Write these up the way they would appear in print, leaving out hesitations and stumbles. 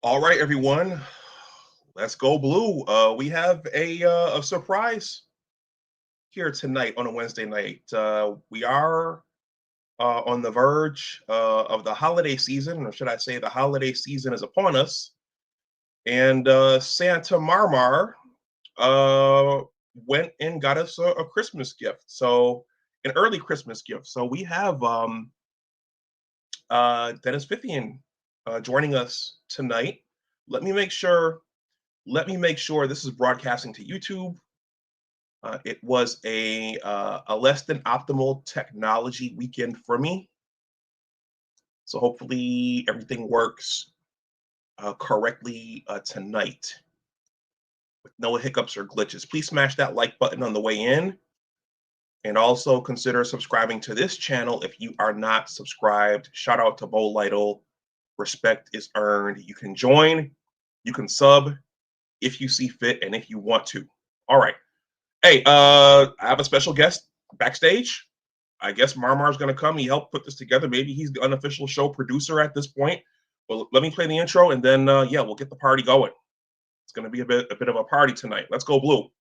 All right, everyone, let's go blue. We have a surprise here tonight on a Wednesday night. We are on the verge of the holiday season, or should I say, the holiday season is upon us. And Santa Marmar uh, went and got us a Christmas gift, so an early Christmas gift. So we have Dennis Fithian joining us tonight. Let me make sure. Let me make sure this is broadcasting to YouTube. It was a less than optimal technology weekend for me, so hopefully everything works correctly tonight with no hiccups or glitches. Please smash that like button on the way in, and also consider subscribing to this channel if you are not subscribed. Shout out to Bo Lytle. Respect is earned. You can join, you can sub if you see fit, and if you want to. All right. Hey, I have a special guest backstage. I guess Marmar's going to come. He helped put this together. Maybe he's the unofficial show producer at this point. Well, let me play the intro, and then yeah, we'll get the party going. It's going to be a bit of a party tonight. Let's go blue.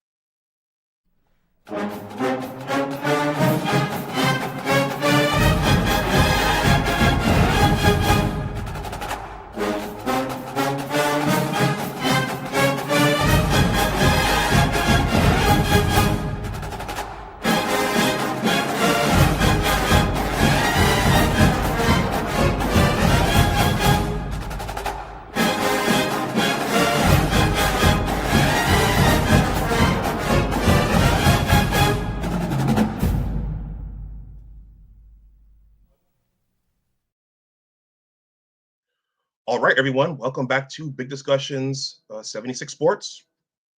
All right, everyone, welcome back to Big Discussions 76 Sports.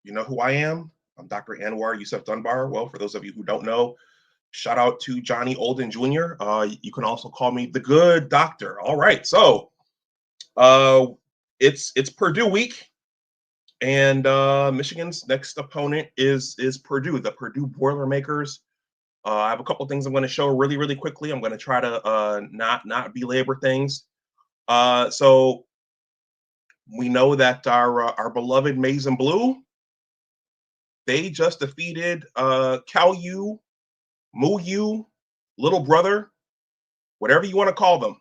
You know who I am. I'm Dr. Anwar Yusuf Dunbar. Well, for those of you who don't know, shout out to Johnny Olden Jr. You can also call me the Good Doctor. All right, so it's Purdue week, and Michigan's next opponent is Purdue, the Purdue Boilermakers. I have a couple things I'm going to show really quickly. I'm going to try to not belabor things. So we know that our beloved Maize and Blue, they just defeated Cal U, Moo U, Little Brother, whatever you want to call them,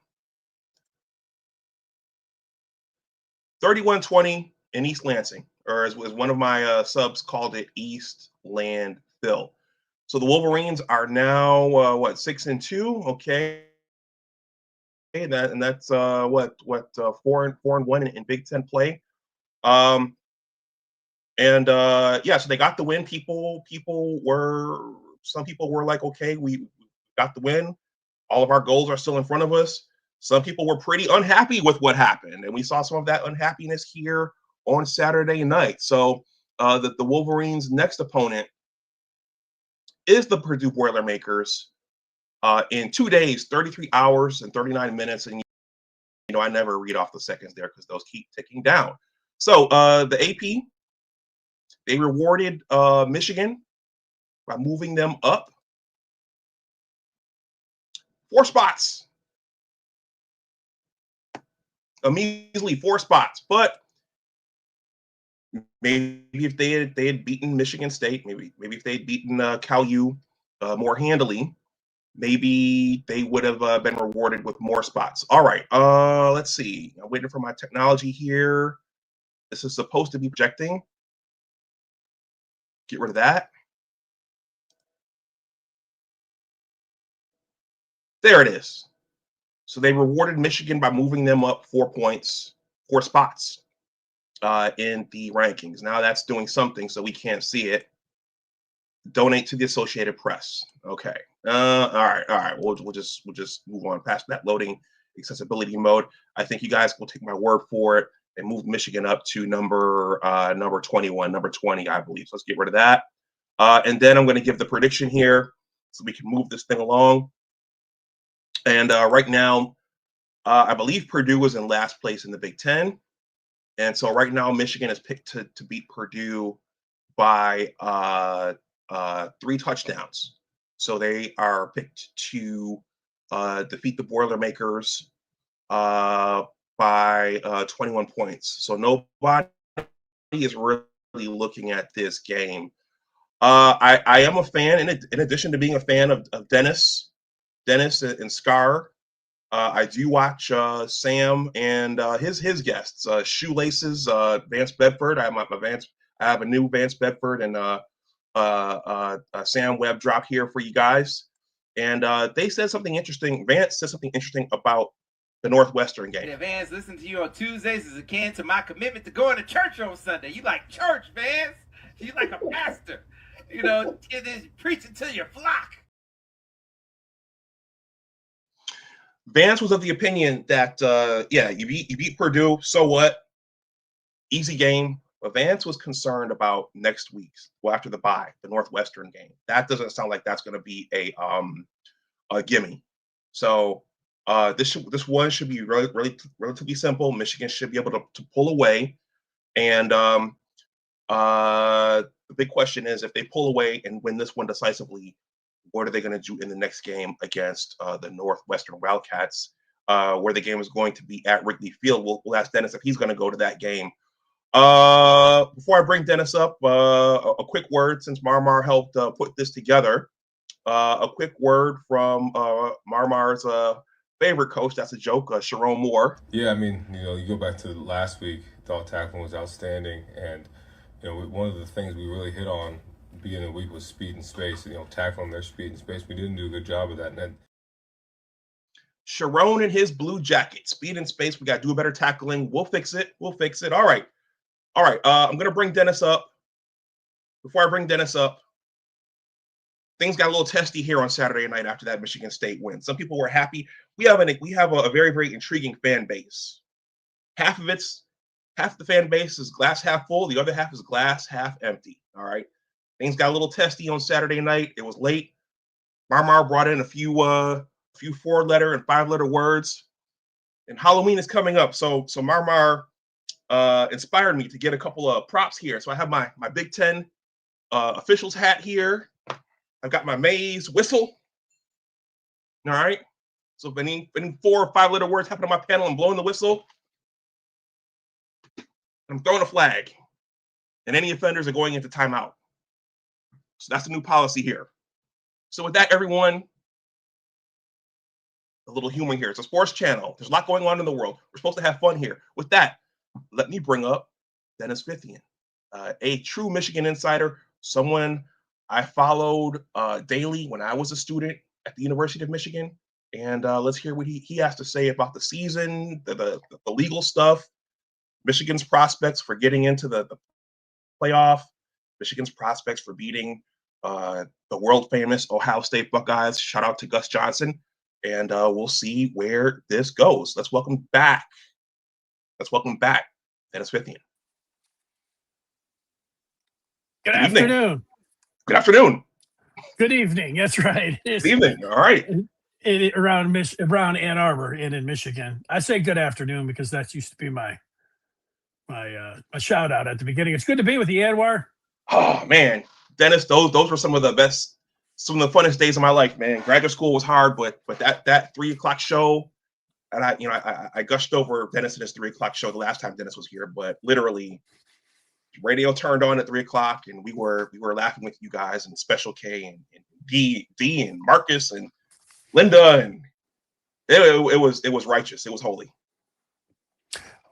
31-20 in East Lansing, or as one of my subs called it, East Landfill. So the Wolverines are now 6-2, okay. That's 4-1 in Big Ten play. Yeah, so they got the win. Some people were like, okay, we got the win. All of our goals are still in front of us. Some people were pretty unhappy with what happened, and we saw some of that unhappiness here on Saturday night. So the Wolverines' next opponent is the Purdue Boilermakers in 2 days, 33 hours and 39 minutes. And I never read off the seconds there because those keep ticking down. So the AP, they rewarded Michigan by moving them up 4 spots, a measly 4 spots. But maybe if they had beaten Michigan State, maybe if they had beaten Cal U more handily, maybe they would have been rewarded with more spots. All right, let's see. I'm waiting for my technology here. This is supposed to be projecting. Get rid of that. There it is. So they rewarded Michigan by moving them up 4 points, 4 spots in the rankings. Now that's doing something, so we can't see it. Donate to the Associated Press. Okay. All right. We'll just move on past that loading accessibility mode. I think you guys will take my word for it and move Michigan up to number 21, number 20, I believe. So let's get rid of that. And then I'm going to give the prediction here so we can move this thing along. And right now, I believe Purdue was in last place in the Big Ten. And so right now, Michigan is picked to beat Purdue by 3 touchdowns. So they are picked to defeat the Boilermakers by 21 points. So nobody is really looking at this game. I am a fan, in addition to being a fan of Dennis and Scar. I do watch Sam and his guests, Shoelaces, Vance Bedford. I have a new Vance Bedford and Sam Webb drop here for you guys. And they said something interesting. Vance said something interesting about the Northwestern game. Yeah, Vance, listen to you on Tuesdays is akin to my commitment to going to church on Sunday. You like church, Vance. You like a pastor. You know, preaching to your flock. Vance was of the opinion that, you beat Purdue, so what? Easy game. But Vance was concerned about next week's, well, after the bye, the Northwestern game. That doesn't sound like that's going to be a gimme. So this one should be relatively simple. Michigan should be able to pull away. And the big question is, if they pull away and win this one decisively, what are they going to do in the next game against the Northwestern Wildcats, where the game is going to be at Wrigley Field? We'll ask Dennis if he's going to go to that game. Before I bring Dennis up, a quick word, since Marmar helped put this together. A quick word from Marmar's favorite coach. That's a joke, Sharon Moore. Yeah, I mean, you go back to last week, thought tackling was outstanding. And, one of the things we really hit on beginning of the week was speed and space. Tackling their speed and space. We didn't do a good job of that. And then Sharon and his blue jacket, speed and space. We got to do a better tackling. We'll fix it. All right. I'm going to bring Dennis up. Before I bring Dennis up, things got a little testy here on Saturday night after that Michigan State win. Some people were happy. We have a very, very intriguing fan base. Half the fan base is glass half full. The other half is glass half empty. All right. Things got a little testy on Saturday night. It was late. Marmar brought in a few 4-letter and 5-letter words. And Halloween is coming up. So Marmar inspired me to get a couple of props here. So I have my Big Ten officials hat here. I've got my Maze whistle. All right. So if any 4 or 5-letter words happen on my panel, I'm blowing the whistle. I'm throwing a flag. And any offenders are going into timeout. So that's the new policy here. So with that, everyone, a little humor here. It's a sports channel. There's a lot going on in the world. We're supposed to have fun here. With that, let me bring up Dennis Fithian, a true Michigan insider, someone I followed daily when I was a student at the University of Michigan. And let's hear what he has to say about the season, the legal stuff, Michigan's prospects for getting into the playoff, Michigan's prospects for beating the world famous Ohio State Buckeyes. Shout out to Gus Johnson. And we'll see where this goes. Let's welcome back Dennis Fithian. Good afternoon. Good afternoon. Good evening. That's right. Good evening. All right. Around Ann Arbor and in Michigan. I say good afternoon because that used to be my shout out at the beginning. It's good to be with you, Anwar. Oh man, Dennis, those were some of the funnest days of my life, man. Graduate school was hard, but that 3:00 show, and I gushed over Dennis and his 3:00 show the last time Dennis was here, but literally, radio turned on at 3:00, and we were laughing with you guys and Special K and D and Marcus and Linda, and it was righteous. It was holy.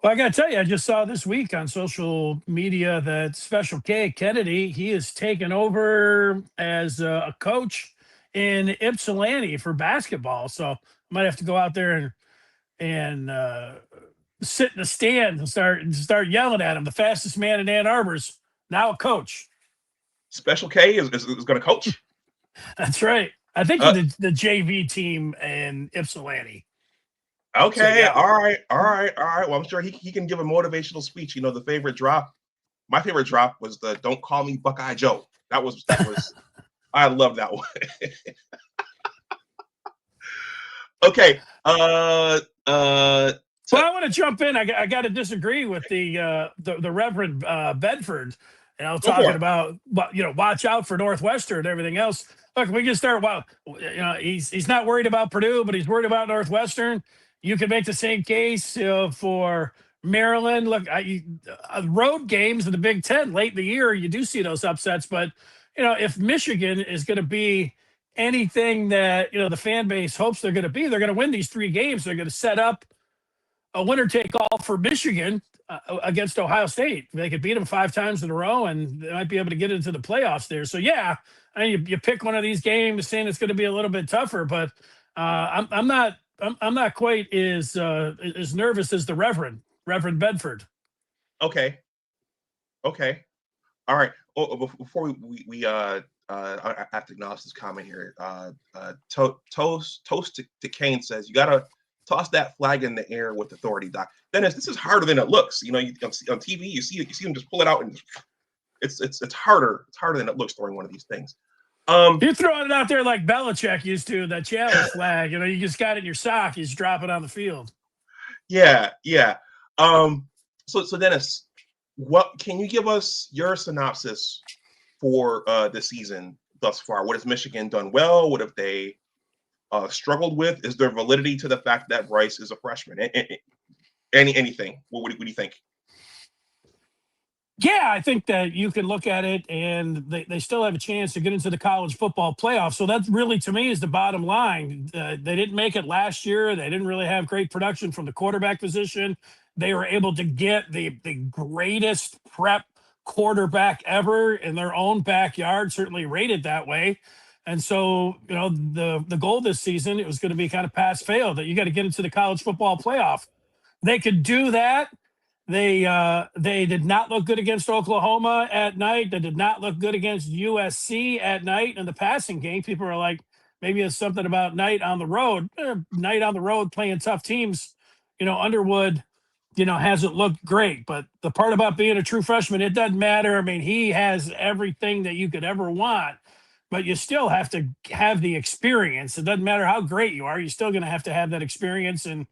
Well, I got to tell you, I just saw this week on social media that Special K Kennedy, he is taken over as a coach in Ypsilanti for basketball. So I might have to go out there and sit in the stand and start yelling at him. The fastest man in Ann Arbor's now a coach. Special K is going to coach? That's right. I think the JV team in Ypsilanti. Okay, so, yeah. All right. Well, I'm sure he can give a motivational speech. The favorite drop. My favorite drop was the "Don't call me Buckeye Joe." That was. I love that one. Okay. Well, I want to jump in. I got to disagree with the Reverend Bedford. Talking about watch out for Northwestern and everything else. Look, we can start. He's not worried about Purdue, but he's worried about Northwestern. You can make the same case for Maryland. Look, road games in the Big Ten late in the year, you do see those upsets. But if Michigan is going to be anything that the fan base hopes they're going to be, they're going to win these 3 games. They're going to set up a winner take all for Michigan against Ohio State. They could beat them 5 times in a row, and they might be able to get into the playoffs there. So yeah, I mean, you pick one of these games, saying it's going to be a little bit tougher, but I'm not quite as nervous as the Reverend Bedford. Okay. All right. Before we I have to acknowledge this comment here. Toast to Kane says, you gotta toss that flag in the air with authority, Doc. Dennis, this is harder than it looks. On TV, you see them just pull it out, and it's harder. It's harder than it looks throwing one of these things. You're throwing it out there like Belichick used to, that challenge flag. You just got it in your sock. You just drop it on the field. Yeah. So Dennis, what can you give us your synopsis for the season thus far? What has Michigan done well? What have they struggled with? Is there validity to the fact that Bryce is a freshman? Anything? What do you think? Yeah, I think that you can look at it, and they still have a chance to get into the college football playoff. So that really, to me, is the bottom line. They didn't make it last year. They didn't really have great production from the quarterback position. They were able to get the greatest prep quarterback ever in their own backyard, certainly rated that way. And so, the goal this season, it was going to be kind of pass fail, that you got to get into the college football playoff. They could do that. They did not look good against Oklahoma at night. They did not look good against USC at night in the passing game. People are like, maybe it's something about night on the road. Night on the road playing tough teams. Underwood, hasn't looked great. But the part about being a true freshman, it doesn't matter. I mean, he has everything that you could ever want, but you still have to have the experience. It doesn't matter how great you are. You're still going to have that experience. And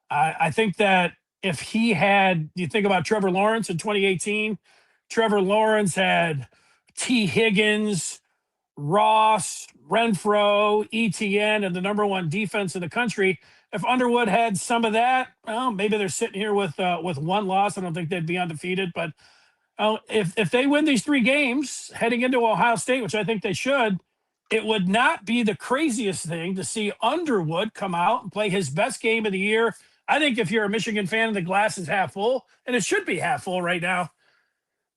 I think that if he had, you think about Trevor Lawrence in 2018, Trevor Lawrence had T. Higgins, Ross, Renfro, ETN, and the number 1 defense in the country. If Underwood had some of that, well, maybe they're sitting here with 1 loss. I don't think they'd be undefeated. But if they win these 3 games heading into Ohio State, which I think they should, it would not be the craziest thing to see Underwood come out and play his best game of the year. I think if you're a Michigan fan and the glass is half full, and it should be half full right now,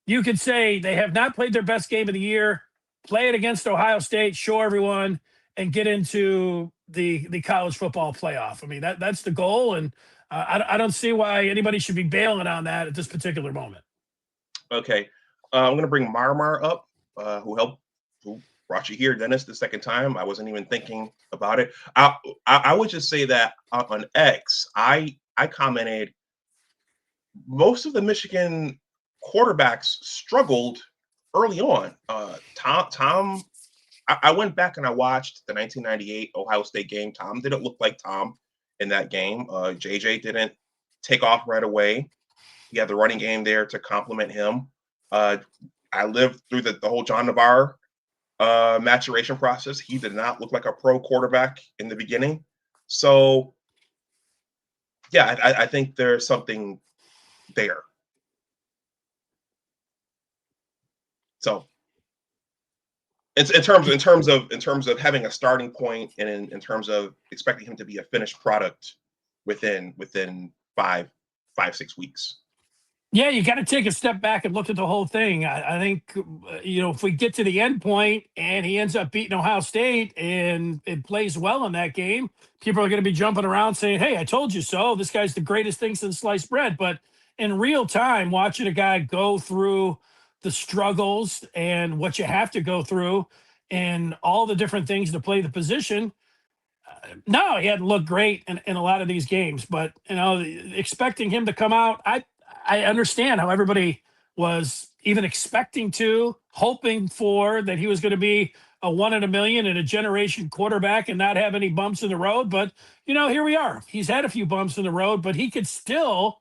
you could say they have not played their best game of the year, play it against Ohio State, show everyone, and get into the college football playoff. I mean, that's the goal, and I don't see why anybody should be bailing on that at this particular moment. Okay. I'm going to bring Marmar up, who brought you here, Dennis, the second time. I wasn't even thinking about it. I would just say that on X, I commented, most of the Michigan quarterbacks struggled early on. Tom, I went back and I watched the 1998 Ohio State game. Tom didn't look like Tom in that game. JJ didn't take off right away. He had the running game there to complement him. I lived through the whole John Dunbar maturation process. He did not look like a pro quarterback in the beginning. So, yeah, I think there's something there. So, in terms of having a starting point, and in terms of expecting him to be a finished product within 5-6 weeks. Yeah, you got to take a step back and look at the whole thing. I think, if we get to the end point and he ends up beating Ohio State and it plays well in that game, people are going to be jumping around saying, hey, I told you so. This guy's the greatest thing since sliced bread. But in real time, watching a guy go through the struggles and what you have to go through and all the different things to play the position, no, he hadn't looked great in a lot of these games. But, expecting him to come out, I understand how everybody was even expecting hoping for that he was going to be a 1 in a million and a generation quarterback and not have any bumps in the road. But, here we are. He's had a few bumps in the road, but he could still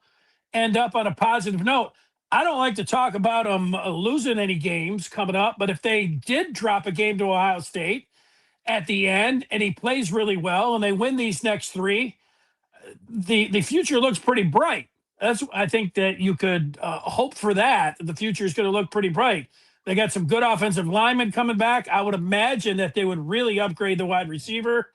end up on a positive note. I don't like to talk about him losing any games coming up, but if they did drop a game to Ohio State at the end and he plays really well and they win these next 3, the future looks pretty bright. I think that you could hope for that. The future is going to look pretty bright. They got some good offensive linemen coming back. I would imagine that they would really upgrade the wide receiver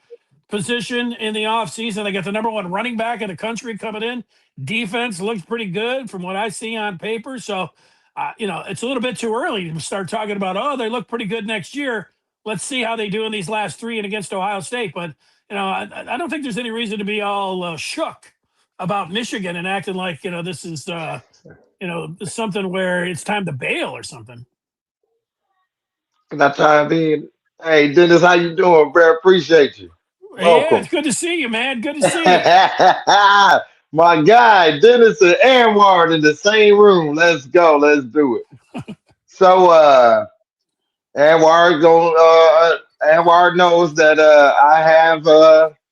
position in the offseason. They got the #1 running back in the country coming in. Defense looks pretty good from what I see on paper. So, it's a little bit too early to start talking about, oh, they look pretty good next year. Let's see how they do in these last 3 and against Ohio State. But, I don't think there's any reason to be all shook about Michigan and acting like, this is, something where it's time to bail or something. Can I chime in? Hey, Dennis, how you doing, bro? Appreciate you. Yeah, Welcome. it's good to see you, man. Good to see you. My guy, Dennis and Anwar in the same room. Let's go. Let's do it. So, Anwar knows that I have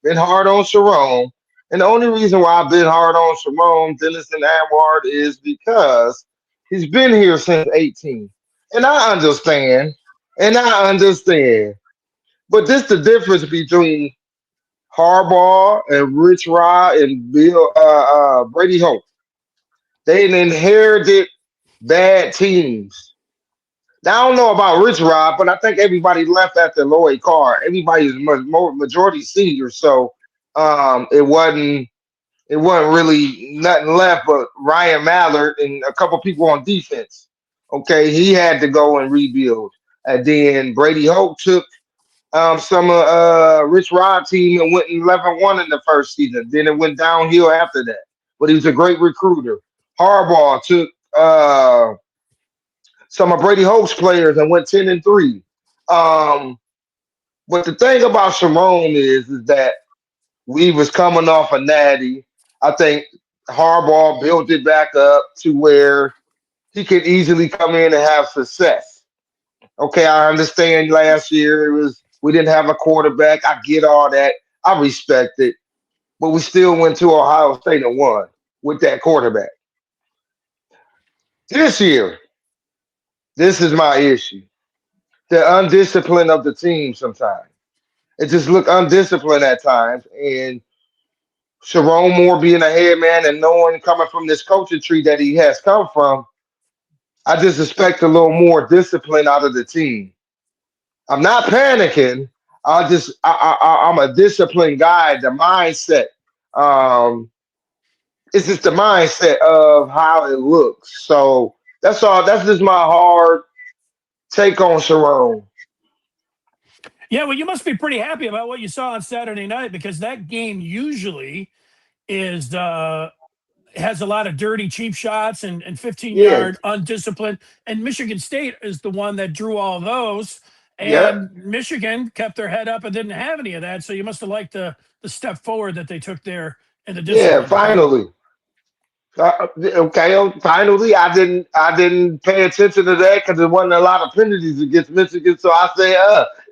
been hard on Sharon. And the only reason why I've been hard on Sharon, Dennis and Anwar, is because he's been here since 18. And I understand. And I understand. But this the difference between Harbaugh and Rich Rod and Brady Hope. They inherited bad teams. Now, I don't know about Rich Rod, but I think everybody left after Lloyd Carr. Everybody's majority senior, so it wasn't really nothing left but Ryan Mallard and a couple people on defense. Okay, he had to go and rebuild, and then Brady Hope took some Rich Rod team and went 11-1 in the first season. Then it went downhill after that. But he was a great recruiter. Harbaugh took some of Brady Hope's players and went 10-3. But the thing about Sharon is that we was coming off a natty. I think Harbaugh built it back up to where he could easily come in and have success. Okay, I understand last year we didn't have a quarterback. I get all that. I respect it. But we still went to Ohio State and won with that quarterback. This year, this is my issue. The undiscipline of the team sometimes. It just looked undisciplined at times. And Sharon Moore being a head man and knowing coming from this coaching tree that he has come from, I just expect a little more discipline out of the team. I'm not panicking. I'm a disciplined guy. The mindset, it's just the mindset of how it looks. So that's all. That's just my hard take on Sharon. Yeah, well, you must be pretty happy about what you saw on Saturday night because that game usually is has a lot of dirty, cheap shots and 15-yard Yeah, undisciplined. And Michigan State is the one that drew all those. yeah, And Michigan kept their head up and didn't have any of that. So you must have liked the step forward that they took there in the yeah. discipline. Okay. Finally, okay. Finally, I didn't pay attention to that because there wasn't a lot of penalties against Michigan. So I say,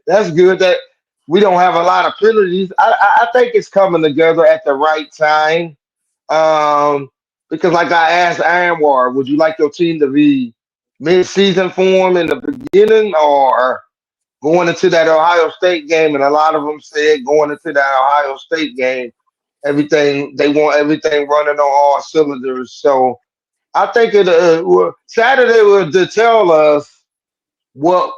that's good that we don't have a lot of penalties. I think it's coming together at the right time. Um, because like I asked Anwar, would you like your team to be mid-season form in the beginning or going into that Ohio State game? And a lot of them said going into that Ohio State game, they want everything running on all cylinders. So I think Saturday will to tell us what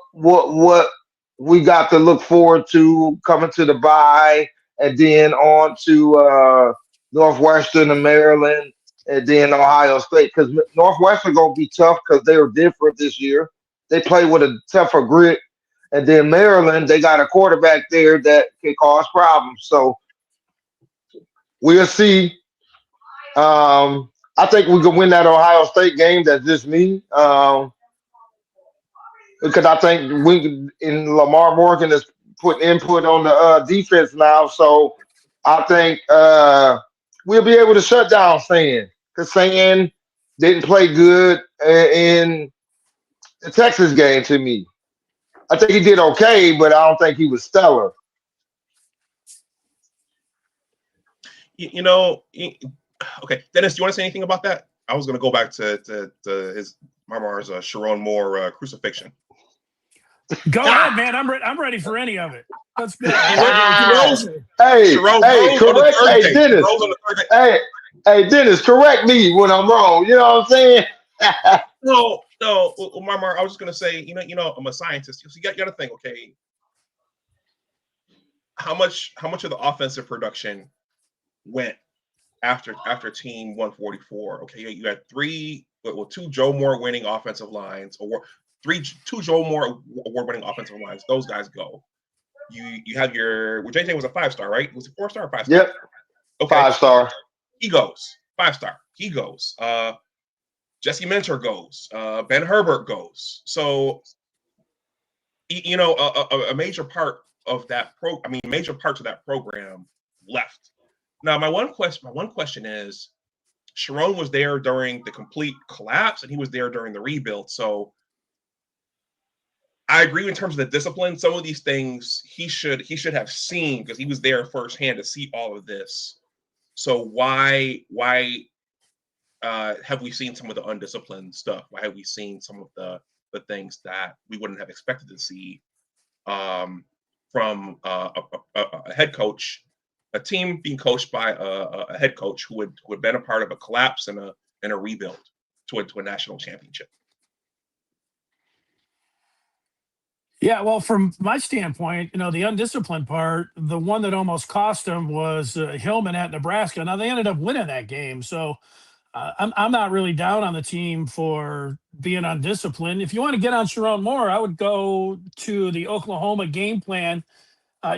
we got to look forward to coming to the bye, and then on to Northwestern and Maryland, and then Ohio State. Because Northwestern gonna be tough because they were different this year. They play with a tougher grit, and then Maryland they got a quarterback there that can cause problems. So we'll see. I think we can win that Ohio State game. That's just me. Because I think we in Lamar Morgan is putting input on the defense now. So I think we'll be able to shut down Sand because Sand didn't play good in the Texas game to me. I think he did okay, but I don't think he was stellar. Okay, Dennis, do you want to say anything about that? I was going to go back to his Marmar's Sharon Moore crucifixion. Go ahead, man. I'm ready for any of it. Let's go. Hey, Sharon hey, Rose on the correct. third Hey, day. Dennis. Rose on the third day. Hey, Dennis, correct me when I'm wrong. You know what I'm saying? No, Marmar. I was just gonna say, I'm a scientist. So you got to think, okay, how much of the offensive production went after team 144? Okay, you had two Joe Moore winning offensive lines, or two Joe Moore award-winning offensive lines. Those guys go. You have JJ was a 5-star, right? Was it 4-star or 5-star? Yep. Okay. 5-star. He goes 5-star. He goes. Jesse Mentor goes. Ben Herbert goes. So, a major part of that major parts of that program left. Now, my one question is, Sharon was there during the complete collapse, and he was there during the rebuild. So, I agree in terms of the discipline. Some of these things he should have seen, because he was there firsthand to see all of this. So why have we seen some of the undisciplined stuff? Why have we seen some of the things that we wouldn't have expected to see from a head coach, a team being coached by a head coach who had been a part of a collapse and a rebuild to a national championship? Yeah, well, from my standpoint, the undisciplined part, the one that almost cost them was Hillman at Nebraska. Now they ended up winning that game, so I'm not really down on the team for being undisciplined. If you want to get on Sharon Moore, I would go to the Oklahoma game plan.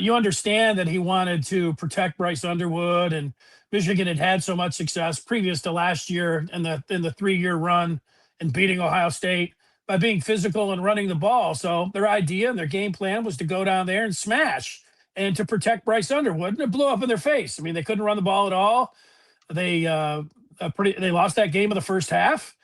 You understand that he wanted to protect Bryce Underwood, and Michigan had had so much success previous to last year in the 3-year run and beating Ohio State by being physical and running the ball. So their idea and their game plan was to go down there and smash and to protect Bryce Underwood, and it blew up in their face. I mean, they couldn't run the ball at all. They lost that game in the first half,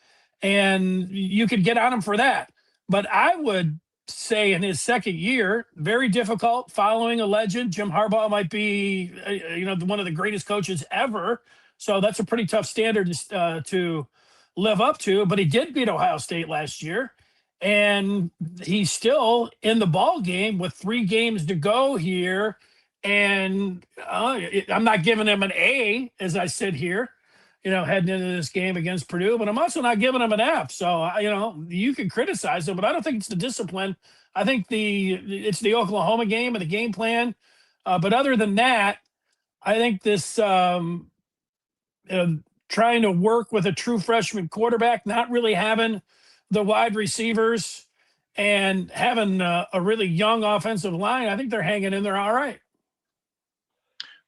and you could get on them for that. But I would say in his second year, very difficult following a legend. Jim Harbaugh might be, one of the greatest coaches ever. So that's a pretty tough standard to live up to. But he did beat Ohio State last year, and he's still in the ball game with 3 games to go here. And I'm not giving him an A as I sit here, heading into this game against Purdue, but I'm also not giving him an F. So, you can criticize him, but I don't think it's the discipline. I think it's the Oklahoma game and the game plan. But other than that, I think this trying to work with a true freshman quarterback, not really having the wide receivers and having a really young offensive line, I think they're hanging in there all right.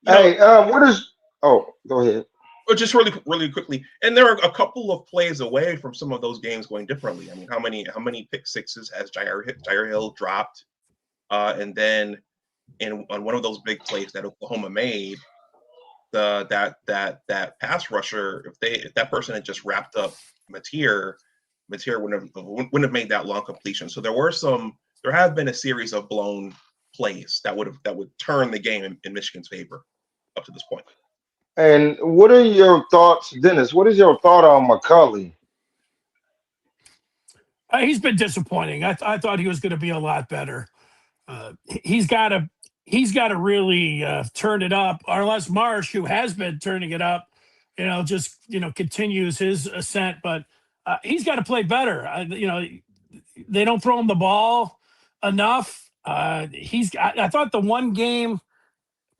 Hey, go ahead. But just really, really quickly, and there are a couple of plays away from some of those games going differently. I mean, how many pick sixes has Jair Hill dropped? And then on one of those big plays that Oklahoma made, that pass rusher, if that person had just wrapped up Mateer wouldn't have made that long completion. So there have been a series of blown plays that would turn the game in Michigan's favor up to this point. And what are your thoughts, Dennis? What is your thought on McCulley? He's been disappointing. I thought he was going to be a lot better. He's got to really turn it up, or unless Marsh, who has been turning it up, continues his ascent. But he's got to play better. They don't throw him the ball enough. I thought the one game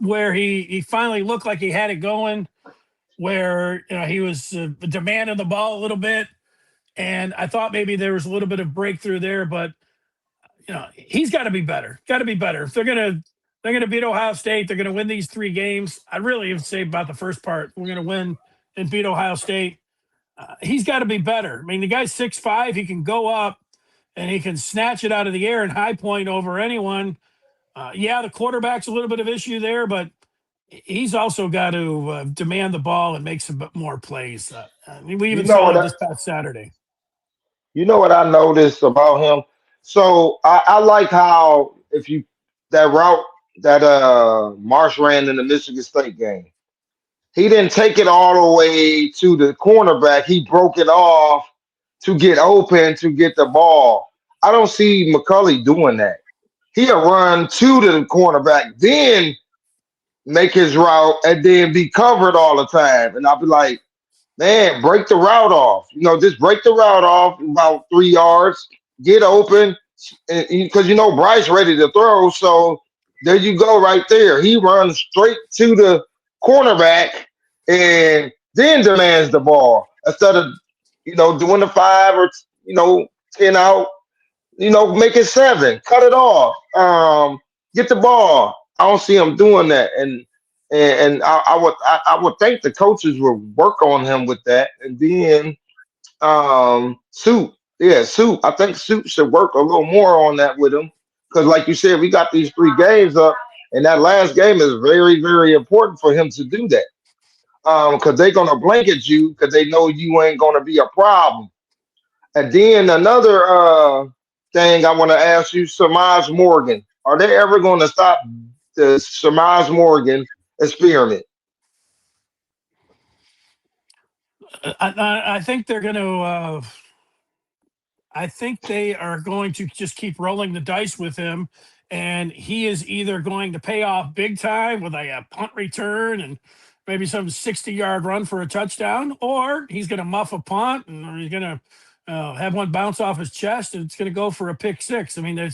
where he finally looked like he had it going, where he was demanding the ball a little bit, and I thought maybe there was a little bit of breakthrough there, but he's got to be better. Got to be better. If they're gonna beat Ohio State, they're gonna win these 3 games. I really even say about the first part, we're gonna win and beat Ohio State. He's got to be better. I mean, the guy's 6'5", he can go up and he can snatch it out of the air and high point over anyone. The quarterback's a little bit of issue there, but he's also got to demand the ball and make some more plays. We even saw it this past Saturday. You know what I noticed about him? So I like how that route that Marsh ran in the Michigan State game, he didn't take it all the way to the cornerback. He broke it off to get open to get the ball. I don't see McCulley doing that. He'll run to the cornerback, then make his route, and then be covered all the time. And I'll be like, man, break the route off. Just break the route off about 3 yards, get open, because Bryce ready to throw. So there you go, right there. He runs straight to the cornerback and then demands the ball instead of doing the 5 or 10 out. Make it 7, cut it off, get the ball. I don't see him doing that, and I would think the coaches would work on him with that, and then Soup, yeah, Soup. I think Soup should work a little more on that with him because, like you said, we got these 3 games up, and that last game is very, very important for him to do that. Because they're gonna blanket you because they know you ain't gonna be a problem. And then another thing I want to ask you, Samaj Morgan. Are they ever going to stop the Samaj Morgan experiment? I think they're going to. I think they are going to just keep rolling the dice with him, and he is either going to pay off big time with a punt return and maybe some 60-yard run for a touchdown, or he's going to muff a punt and he's going to have one bounce off his chest and it's going to go for a pick 6. I mean,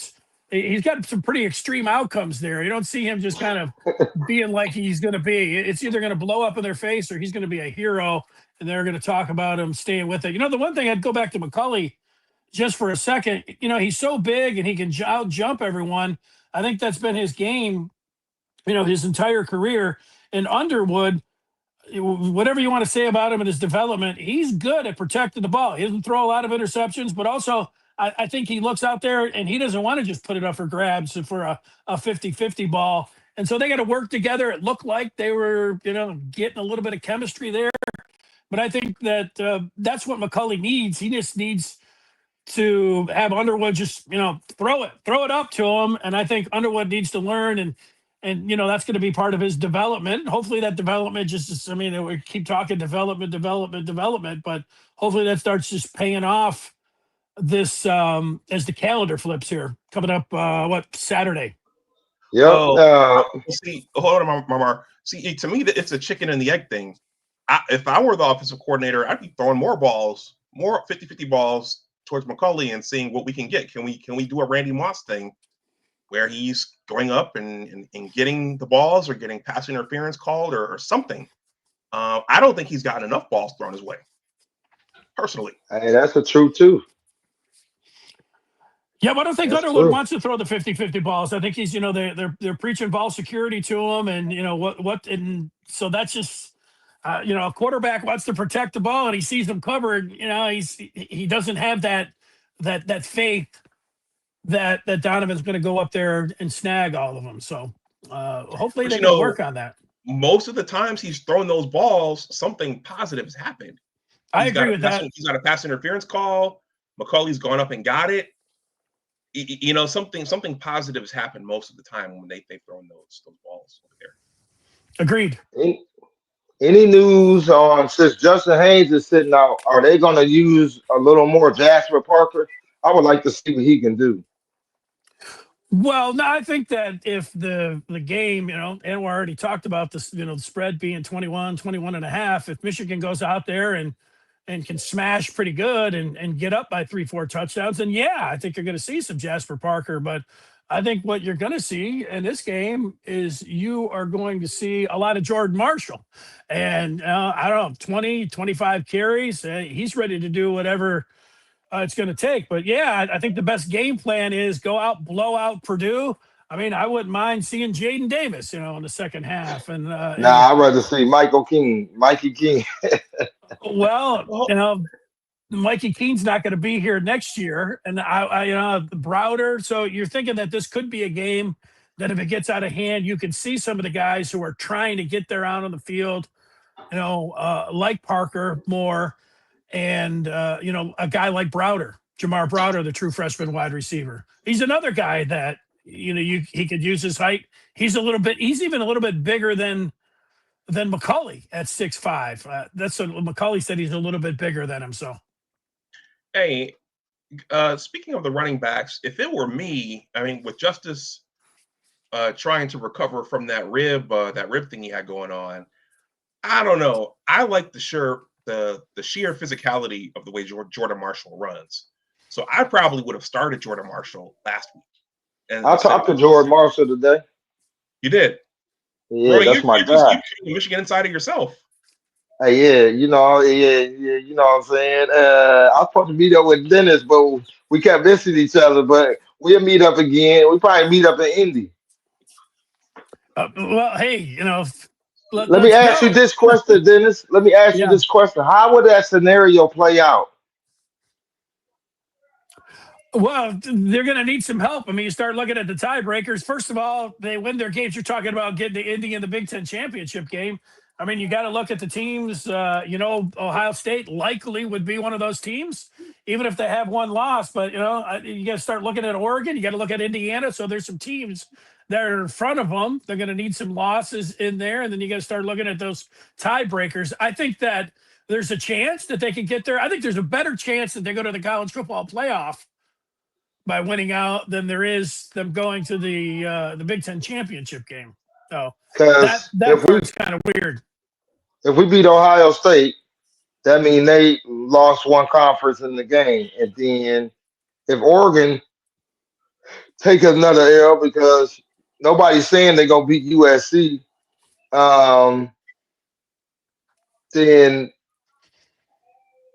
he's got some pretty extreme outcomes there. You don't see him just kind of being like he's going to be. It's either going to blow up in their face or he's going to be a hero, and they're going to talk about him staying with it. The one thing I'd go back to McCulley just for a second. He's so big and he can out jump everyone. I think that's been his game, his entire career. And Underwood, whatever you want to say about him and his development, he's good at protecting the ball. He doesn't throw a lot of interceptions, but also I think he looks out there and he doesn't want to just put it up for grabs for a 50-50 ball. And so they got to work together. It looked like they were, getting a little bit of chemistry there. But I think that that's what McCulley needs. He just needs to have Underwood just, throw it up to him. And I think Underwood needs to learn and that's going to be part of his development. Hopefully that development we keep talking development, but hopefully that starts just paying off this as the calendar flips here coming up, Saturday? Yep. See, hold on, Marmar. See, to me, it's a chicken and the egg thing. If I were the offensive coordinator, I'd be throwing more balls, more 50-50 balls towards McCulley and seeing what we can get. Can we do a Randy Moss thing where he's going up and getting the balls or getting pass interference called or something? I don't think he's gotten enough balls thrown his way, personally. Hey, that's the truth too. Yeah, but I don't think Underwood wants to throw the 50-50 balls. I think he's, they're preaching ball security to him, and and so that's just, a quarterback wants to protect the ball and he sees them covered. He doesn't have that faith that Donovan's going to go up there and snag all of them. So hopefully they can work on that. Most of the times he's thrown those balls, something positive has happened. I agree with that. He's got a pass interference call. McCulley's gone up and got it. Something positive has happened most of the time when they've thrown those balls over there. Agreed. Any news on, since Justin Haynes is sitting out, are they going to use a little more Jasper Parker? I would like to see what he can do. Well, no, I think that if the game, and we already talked about this, the spread being 21 and a half, if Michigan goes out there and can smash pretty good and get up by 3-4 touchdowns, then yeah, I think you're going to see some Jasper Parker. But I think what you're going to see in this game is you are going to see a lot of Jordan Marshall. And I don't know, 20, 25 carries. He's ready to do whatever it's going to take. But yeah, I think the best game plan is go out, blow out Purdue. I mean, I wouldn't mind seeing Jaden Davis, in the second half. And I'd rather see Mikey King. Well, Mikey Keene's not going to be here next year, and I Browder. So you're thinking that this could be a game that if it gets out of hand, you can see some of the guys who are trying to get there out on the field, like Parker more, and a guy like Browder, Jamar Browder, the true freshman wide receiver. He's another guy that he could use his height. He's even a little bit bigger than McCulley at 6'5". That's what McCulley said. He's a little bit bigger than him. So, hey, Speaking of the running backs, if it were me, I mean, with Justice trying to recover from that rib thing he had going on, I don't know. I like the sheer physicality of the way Jordan Marshall runs. So I probably would have started Jordan Marshall last week. And I talked to George Marshall today. You did, Yeah, bro. that's my You guy. the Michigan insider yourself. Hey, yeah, you know what I'm saying. I was supposed to meet up with Dennis, but we kept missing each other. But we'll meet up again. We probably meet up in Indy. Well, hey, Let me let's ask you go. this question, Dennis. Let me ask you Yeah. this question. How would that scenario play out? Well, they're going to need some help. I mean, you start looking at the tiebreakers. First of all, they win their games. You're talking about getting to Indy in the Big Ten championship game. I mean, you got to look at the teams. Ohio State likely would be one of those teams, even if they have one loss. But, you got to start looking at Oregon. You got to look at Indiana. So there's some teams that are in front of them. They're going to need some losses in there. And then you got to start looking at those tiebreakers. I think that there's a chance that they can get there. I think there's a better chance that they go to the college football playoff by winning out than there is them going to the Big Ten championship game. So Because that part's kind of weird. if we beat Ohio State, that means they lost one conference in the game. And then if Oregon take another L because nobody's saying they're gonna beat USC, um, then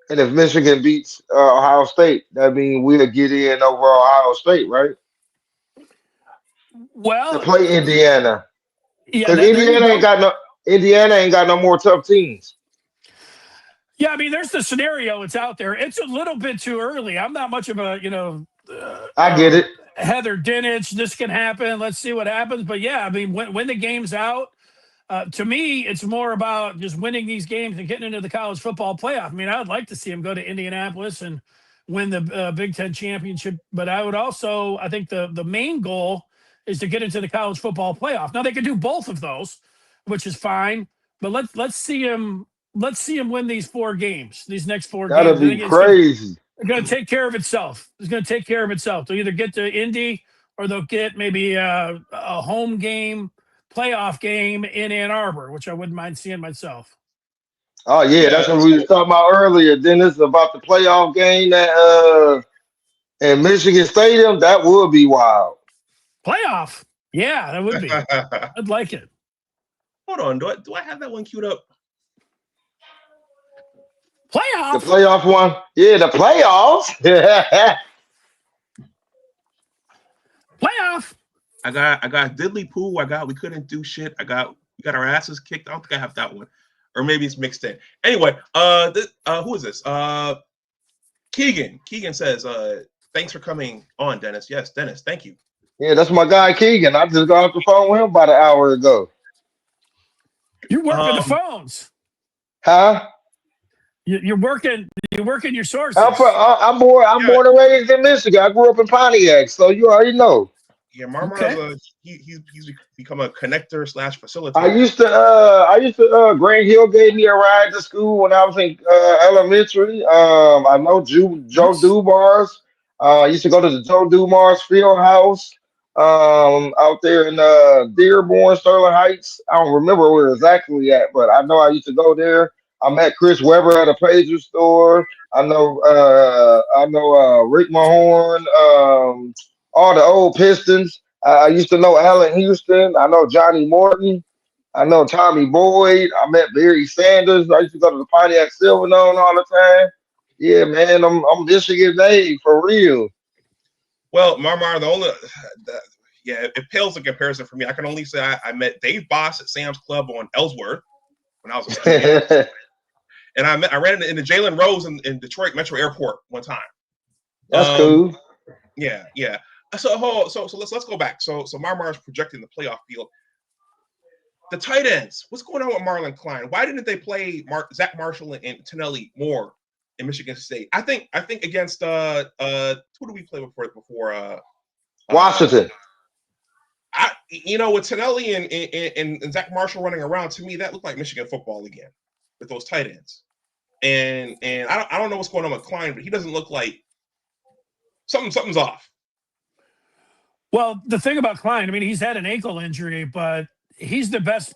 and if Michigan beats Ohio State, that means we'll get in over Ohio State, right? To Well, play Indiana. yeah, Because there you go. Indiana ain't got no more tough teams. Yeah, I mean, there's the scenario. It's out there. It's a little bit too early. I'm not much of a, I get it. Heather Dinich. This can happen. Let's see what happens. But yeah, I mean, when the game's out, to me, it's more about just winning these games and getting into the college football playoff. I mean, I'd like to see them go to Indianapolis and win the Big Ten championship, but I think the main goal is to get into the college football playoff. Now they can do both of those, which is fine, but let's see them. Let's see them win these these next four That'll games. I be think it's crazy. going to take care of itself. It's going to take care of itself. They'll either get to Indy or they'll get maybe a home game, playoff game in Ann Arbor, which I wouldn't mind seeing myself. Oh yeah, that's what we were talking about earlier, Dennis, about the playoff game that in Michigan Stadium. That would be wild. Playoff. Yeah, that would be. I'd like it. Hold on. Do I have that one queued up? Playoff. The playoff one. Yeah, the playoffs. Playoff. I got Diddley Poo. We couldn't do shit. We got our asses kicked. I don't think I have that one. Or maybe it's mixed in. Anyway, who is this? Keegan. Keegan says, thanks for coming on, Dennis. Yes, Dennis, thank you. Yeah, that's my guy Keegan. I just got off the phone with him about an hour ago. You're working the phones. Huh? You're working your sources. I'm born and raised in Michigan. I grew up in Pontiac, so you already know. Yeah, Marmar's he's become a connector / facilitator. I used to Grant Hill gave me a ride to school when I was in elementary. I know Joe Dubar's. I used to go to the Joe Dubar's field house out there in Dearborn, Sterling Heights. I don't remember where exactly at, but I know I used to go there. I met Chris Webber at a pager store. I know Rick Mahorn, all the old Pistons. I used to know Allen Houston. I know Johnny Morton. I know Tommy Boyd. I met Barry Sanders. I used to go to the Pontiac Silverdome all the time. Yeah, man, I'm Michigan made for real. Well, Marmar, it pales in comparison for me. I can only say I met Dave Boss at Sam's Club on Ellsworth when I was a student. And I ran into Jalen Rose in Detroit Metro Airport one time. That's cool. Yeah. So let's go back. So Marmar is projecting the playoff field. The tight ends. What's going on with Marlon Klein? Why didn't they play Zach Marshall and Tonelli more in Michigan State? I think against who do we play before Washington. With Tonelli and Zach Marshall running around, to me that looked like Michigan football again with those tight ends. And I don't know what's going on with Klein, but he doesn't look like something's off. Well, the thing about Klein, I mean, he's had an ankle injury, but he's the best.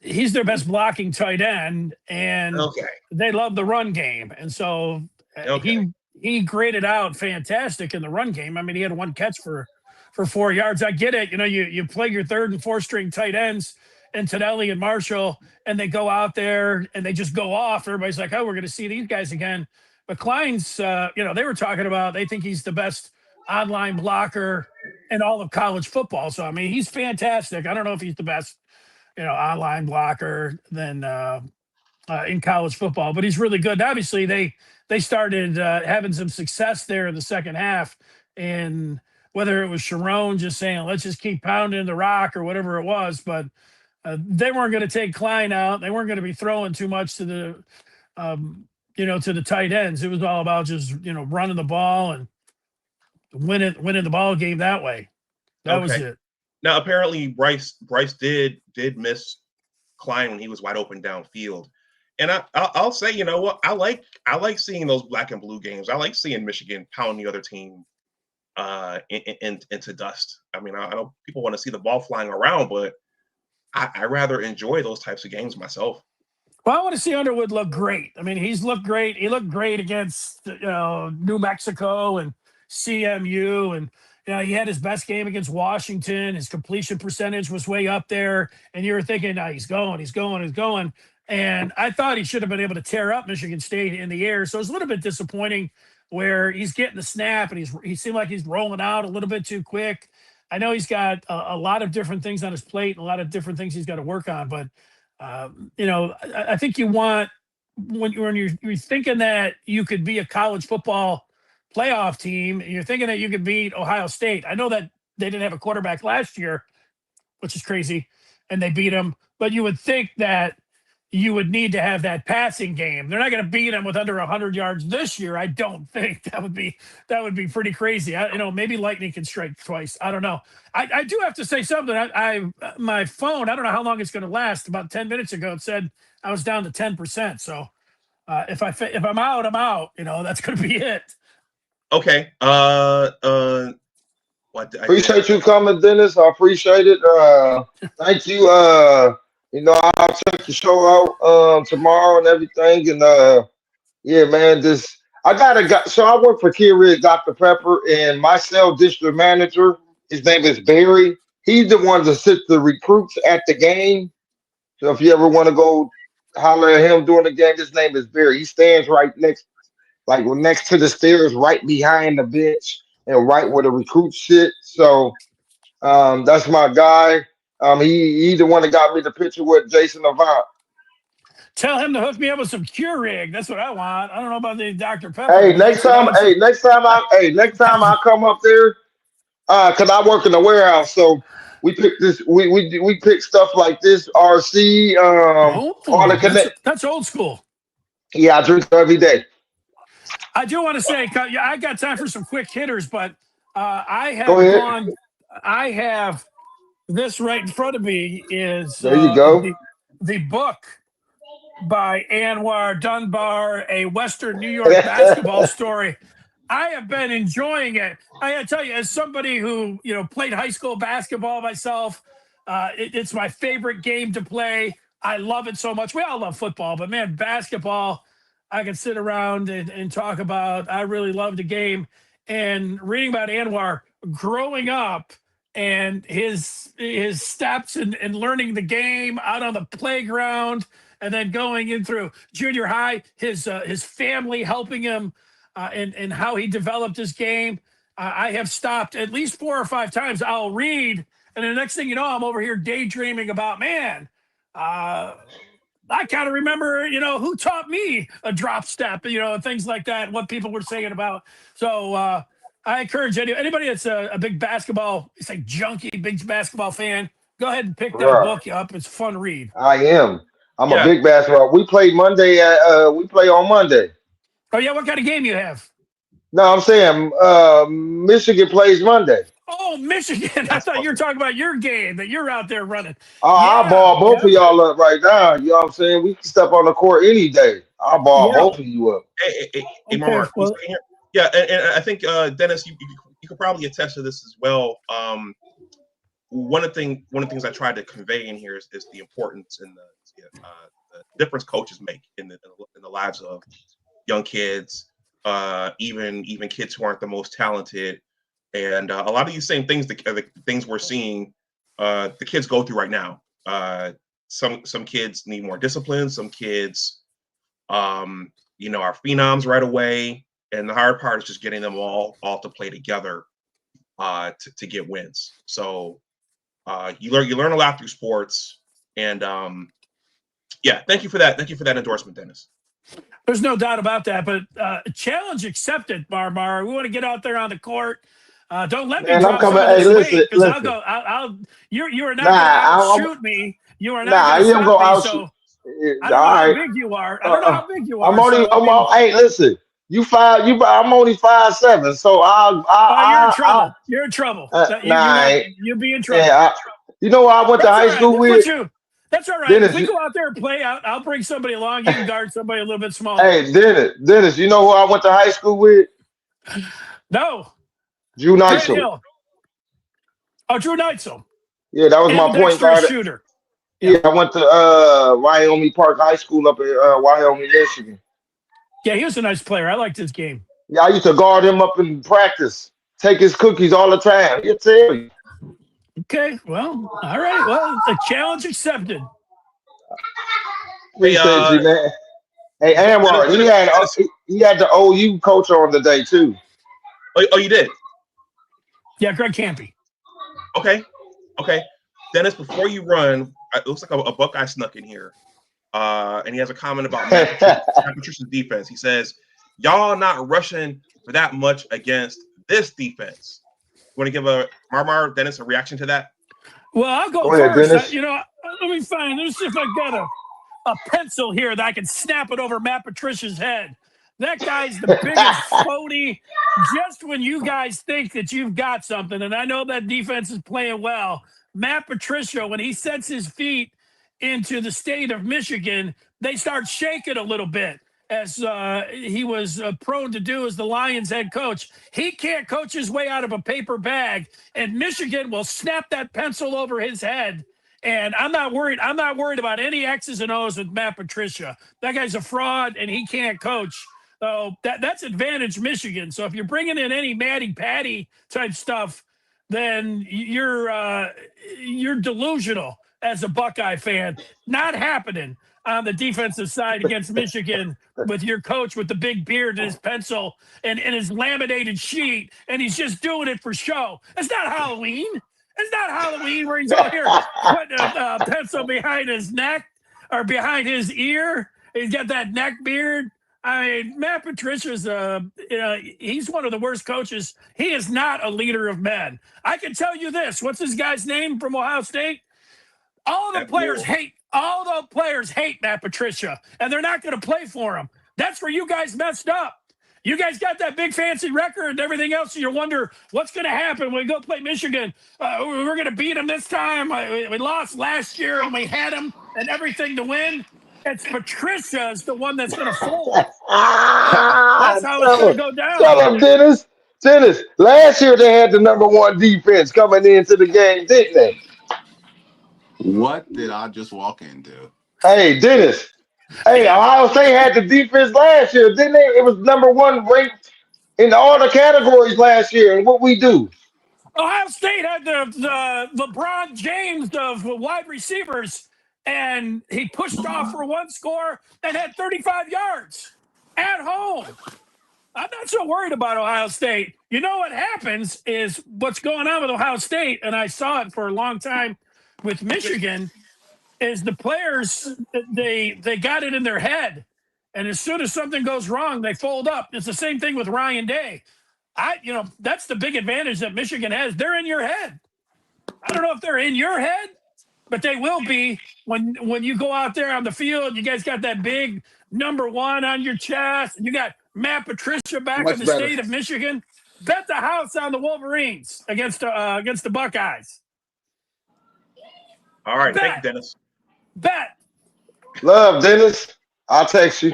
He's their best blocking tight end, and Okay. they love the run game. And so Okay. he graded out fantastic in the run game. I mean, he had one catch for 4 yards. I get it. You know, you play your third and fourth string tight ends and Tonelli and Marshall, and they go out there and they just go off. Everybody's like, oh, we're going to see these guys again. But Klein's, you know, they were talking about they think he's the best online blocker in all of college football. So I mean, he's fantastic. I don't know if he's the best, you know, online blocker than in college football, but he's really good. And obviously, they started having some success there in the second half, and whether it was Sharon just saying, "Let's just keep pounding the rock" or whatever it was, but they weren't going to take Klein out. They weren't going to be throwing too much to the, you know, to the tight ends. It was all about just, you know, running the ball and winning the ball game that way. That was Okay. it. Now, apparently, Bryce did miss Klein when he was wide open downfield, and I'll say, you know what, I like seeing those black and blue games. I like seeing Michigan pound the other team into dust. I mean, I know people want to see the ball flying around, but I rather enjoy those types of games myself. Well, I want to see Underwood look great. I mean, he's looked great. He looked great against, you know, New Mexico and CMU, and you know, he had his best game against Washington. His completion percentage was way up there, and you were thinking, "Oh, he's going." And I thought he should have been able to tear up Michigan State in the air. So it was a little bit disappointing where he's getting the snap and he seemed like he's rolling out a little bit too quick. I know he's got a lot of different things on his plate, and a lot of different things he's got to work on, but you know, I think you want when you're thinking that you could be a college football playoff team, and you're thinking that you could beat Ohio State. I know that they didn't have a quarterback last year, which is crazy, and they beat them. But you would think that you would need to have that passing game. They're not going to beat them with under 100 yards this year. I don't think that would be pretty crazy. You know, maybe lightning can strike twice. I don't know. I do have to say something. My phone, I don't know how long it's going to last. About 10 minutes ago, it said I was down to 10%. So if I'm out, I'm out. You know, that's going to be it. Okay. Appreciate you coming, Dennis. I appreciate it. Thank you. You know, I'll check the show out tomorrow and everything. And yeah, man, so I work for Kid Rig, Dr. Pepper, and my cell district manager, his name is Barry. He's the one that sits the recruits at the game. So if you ever want to go holler at him during the game, his name is Barry. He stands right next to the stairs, right behind the bench, and right where the recruits sit. So that's my guy. He the one that got me the picture with Jason Avant. Tell him to hook me up with some Keurig. That's what I want. I don't know about the Dr. Pepper. Hey, next time I come up there, cause I work in the warehouse, so we pick this. We pick stuff like this. RC, all the connect. That's old school. Yeah, I drink every day. I do want to say, I got time for some quick hitters, but I have this right in front of me is there you go. The book by Anwar Dunbar, A Western New York Basketball Story. I have been enjoying it. I got to tell you, as somebody who, you know, played high school basketball myself, it's my favorite game to play. I love it so much. We all love football, but man, basketball, I can sit around and talk about. I really love the game. And reading about Anwar growing up and his steps and learning the game out on the playground, and then going in through junior high, his family helping him, and how he developed his game. I have stopped at least 4 or 5 times. I'll read, and the next thing you know, I'm over here daydreaming about, man, I kind of remember, you know, who taught me a drop step, you know, and things like that, what people were saying about. So I encourage anybody that's a big basketball, it's like junkie, big basketball fan, go ahead and pick that book up. It's a fun read. I am. I'm a big basketball. We play Monday we play on Monday. Oh yeah, what kind of game you have? No, I'm saying Michigan plays Monday. Oh, Michigan. I thought you were talking about your game that you're out there running. I'll ball both of y'all up right now. You know what I'm saying? We can step on the court any day. I'll ball both of you up. Hey, Mark, Yeah, and I think Dennis, you could probably attest to this as well. One of the things I tried to convey in here is the importance and the difference coaches make in the lives of young kids, even kids who aren't the most talented, and a lot of these same things, the things we're seeing, the kids go through right now. Some kids need more discipline. Some kids, are phenoms right away, and the hard part is just getting them all to play together to get wins. So you learn a lot through sports, and yeah, thank you for that. Thank you for that endorsement, Dennis. There's no doubt about that. But challenge accepted, Marmar. We want to get out there on the court. Don't let me drop some of this weight because I'll go. You are not going to outshoot me. You are not going to stop me. So I don't know how big you are. I don't know how big you are. Hey, listen. I'm only 5'7", so you're in trouble. You're in trouble. You'll be in trouble. Yeah, you know I went to high school with. That's all right. Dennis, if we go out there and play out, I'll bring somebody along. You can guard somebody a little bit smaller. Hey, Dennis, you know who I went to high school with? No. Drew Neitzel. Oh, Drew Neitzel. Yeah, that was my point guard. Shooter. Yeah, I went to Wyoming Park High School up in Wyoming, Michigan. Yeah, he was a nice player. I liked his game. Yeah, I used to guard him up in practice, take his cookies all the time. You tell you. Okay, well, all right. Well, the challenge accepted. Appreciate you, man. Hey, Ann Arbor, he had the OU coach on today too. Oh, you did? Yeah, Greg Campy. Okay. Dennis, before you run, it looks like a Buckeye snuck in here. And he has a comment about Matt Patricia's defense. He says, y'all not rushing for that much against this defense. You want to give Marmar, Dennis, a reaction to that? Well, I'll go first. Let me find. Let me see if I got a pencil here that I can snap it over Matt Patricia's head. That guy's the biggest phony. Just when you guys think that you've got something, and I know that defense is playing well, Matt Patricia, when he sets his feet into the state of Michigan, they start shaking a little bit, as he was prone to do as the Lions head coach. He can't coach his way out of a paper bag, and Michigan will snap that pencil over his head. And I'm not worried. I'm not worried about any X's and O's with Matt Patricia. That guy's a fraud, and he can't coach. So that's advantage Michigan. So if you're bringing in any Matty Patty type stuff, then you're delusional as a Buckeye fan. Not happening on the defensive side against Michigan with your coach with the big beard and his pencil and his laminated sheet, and he's just doing it for show. It's not Halloween. It's not Halloween where he's over here putting a pencil behind his neck or behind his ear. He's got that neck beard. I mean, Matt Patricia's he's one of the worst coaches. He is not a leader of men. I can tell you this. What's this guy's name from Ohio State? All the players hate Matt Patricia, and they're not going to play for him. That's where you guys messed up. You guys got that big fancy record and everything else, and you wonder what's going to happen when we go play Michigan. We're going to beat them this time. We lost last year, and we had them and everything to win. It's Patricia's the one that's going to fold. That's how it's going to go down. Shut up, Dennis. Dennis, last year they had the #1 defense coming into the game, didn't they? What did I just walk into? Hey, Dennis. Hey, Ohio State had the defense last year, didn't they? It was #1 ranked in all the categories last year. And what we do? Ohio State had the LeBron James of wide receivers, and he pushed off for one score and had 35 yards at home. I'm not so worried about Ohio State. You know what happens is what's going on with Ohio State, and I saw it for a long time with Michigan, is the players, they got it in their head. And as soon as something goes wrong, they fold up. It's the same thing with Ryan Day. That's the big advantage that Michigan has. They're in your head. I don't know if they're in your head, but they will be when you go out there on the field. You guys got that big #1 on your chest. And you got Matt Patricia back in the state of Michigan. Bet the house on the Wolverines against the Buckeyes. All right, thank you, Dennis. Bet. Love, Dennis. I'll text you.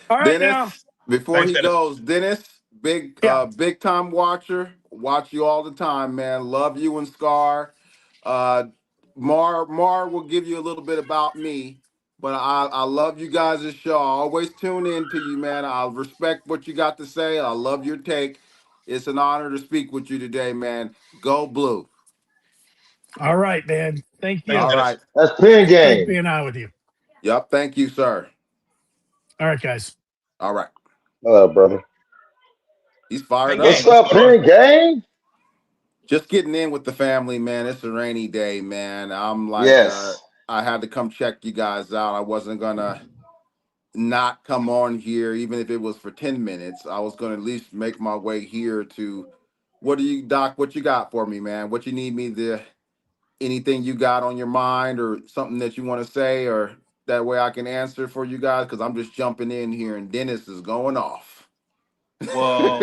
All right, Dennis, now. before he goes, Dennis, Yeah. Big time watcher. Watch you all the time, man. Love you and Scar. Uh, Mar will give you a little bit about me, but I love you guys' show. I always tune in to you, man. I respect what you got to say. I love your take. It's an honor to speak with you today, man. Go Blue. All right, man. Thank Thanks, you. All Dennis. right. That's pin Great game. being on with you. Yep. Thank you, sir. All right, guys. All right. Brother. He's fired Pain up. game. What's What's up, going on? pin game? Just getting in with the family, man. It's a rainy day, man. I'm like, Yes. I had to come check you guys out. I wasn't gonna not come on here, even if it was for 10 minutes. I was gonna at least make my way here to what do you, Doc, what you got for me, man? What you need me to, anything you got on your mind or something that you want to say, or that way I can answer for you guys, because I'm just jumping in here and Dennis is going off. Well,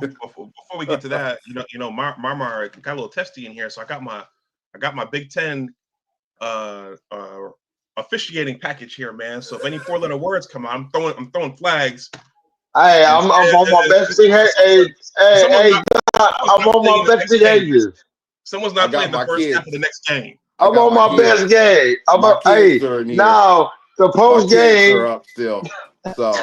before we get to that, Marmar got a little testy in here, so I got my Big Ten uh, uh, officiating package here, man. So if any four-letter words come out, I'm throwing flags. Hey, I'm on my best behavior. Someone's Hey, not I'm on playing my the best next game. behavior. Someone's I not got playing the my first half of the kids. next game. I I'm got on my my best kids. game. My kids Hey, are in here. now the My post kids are game, up still. So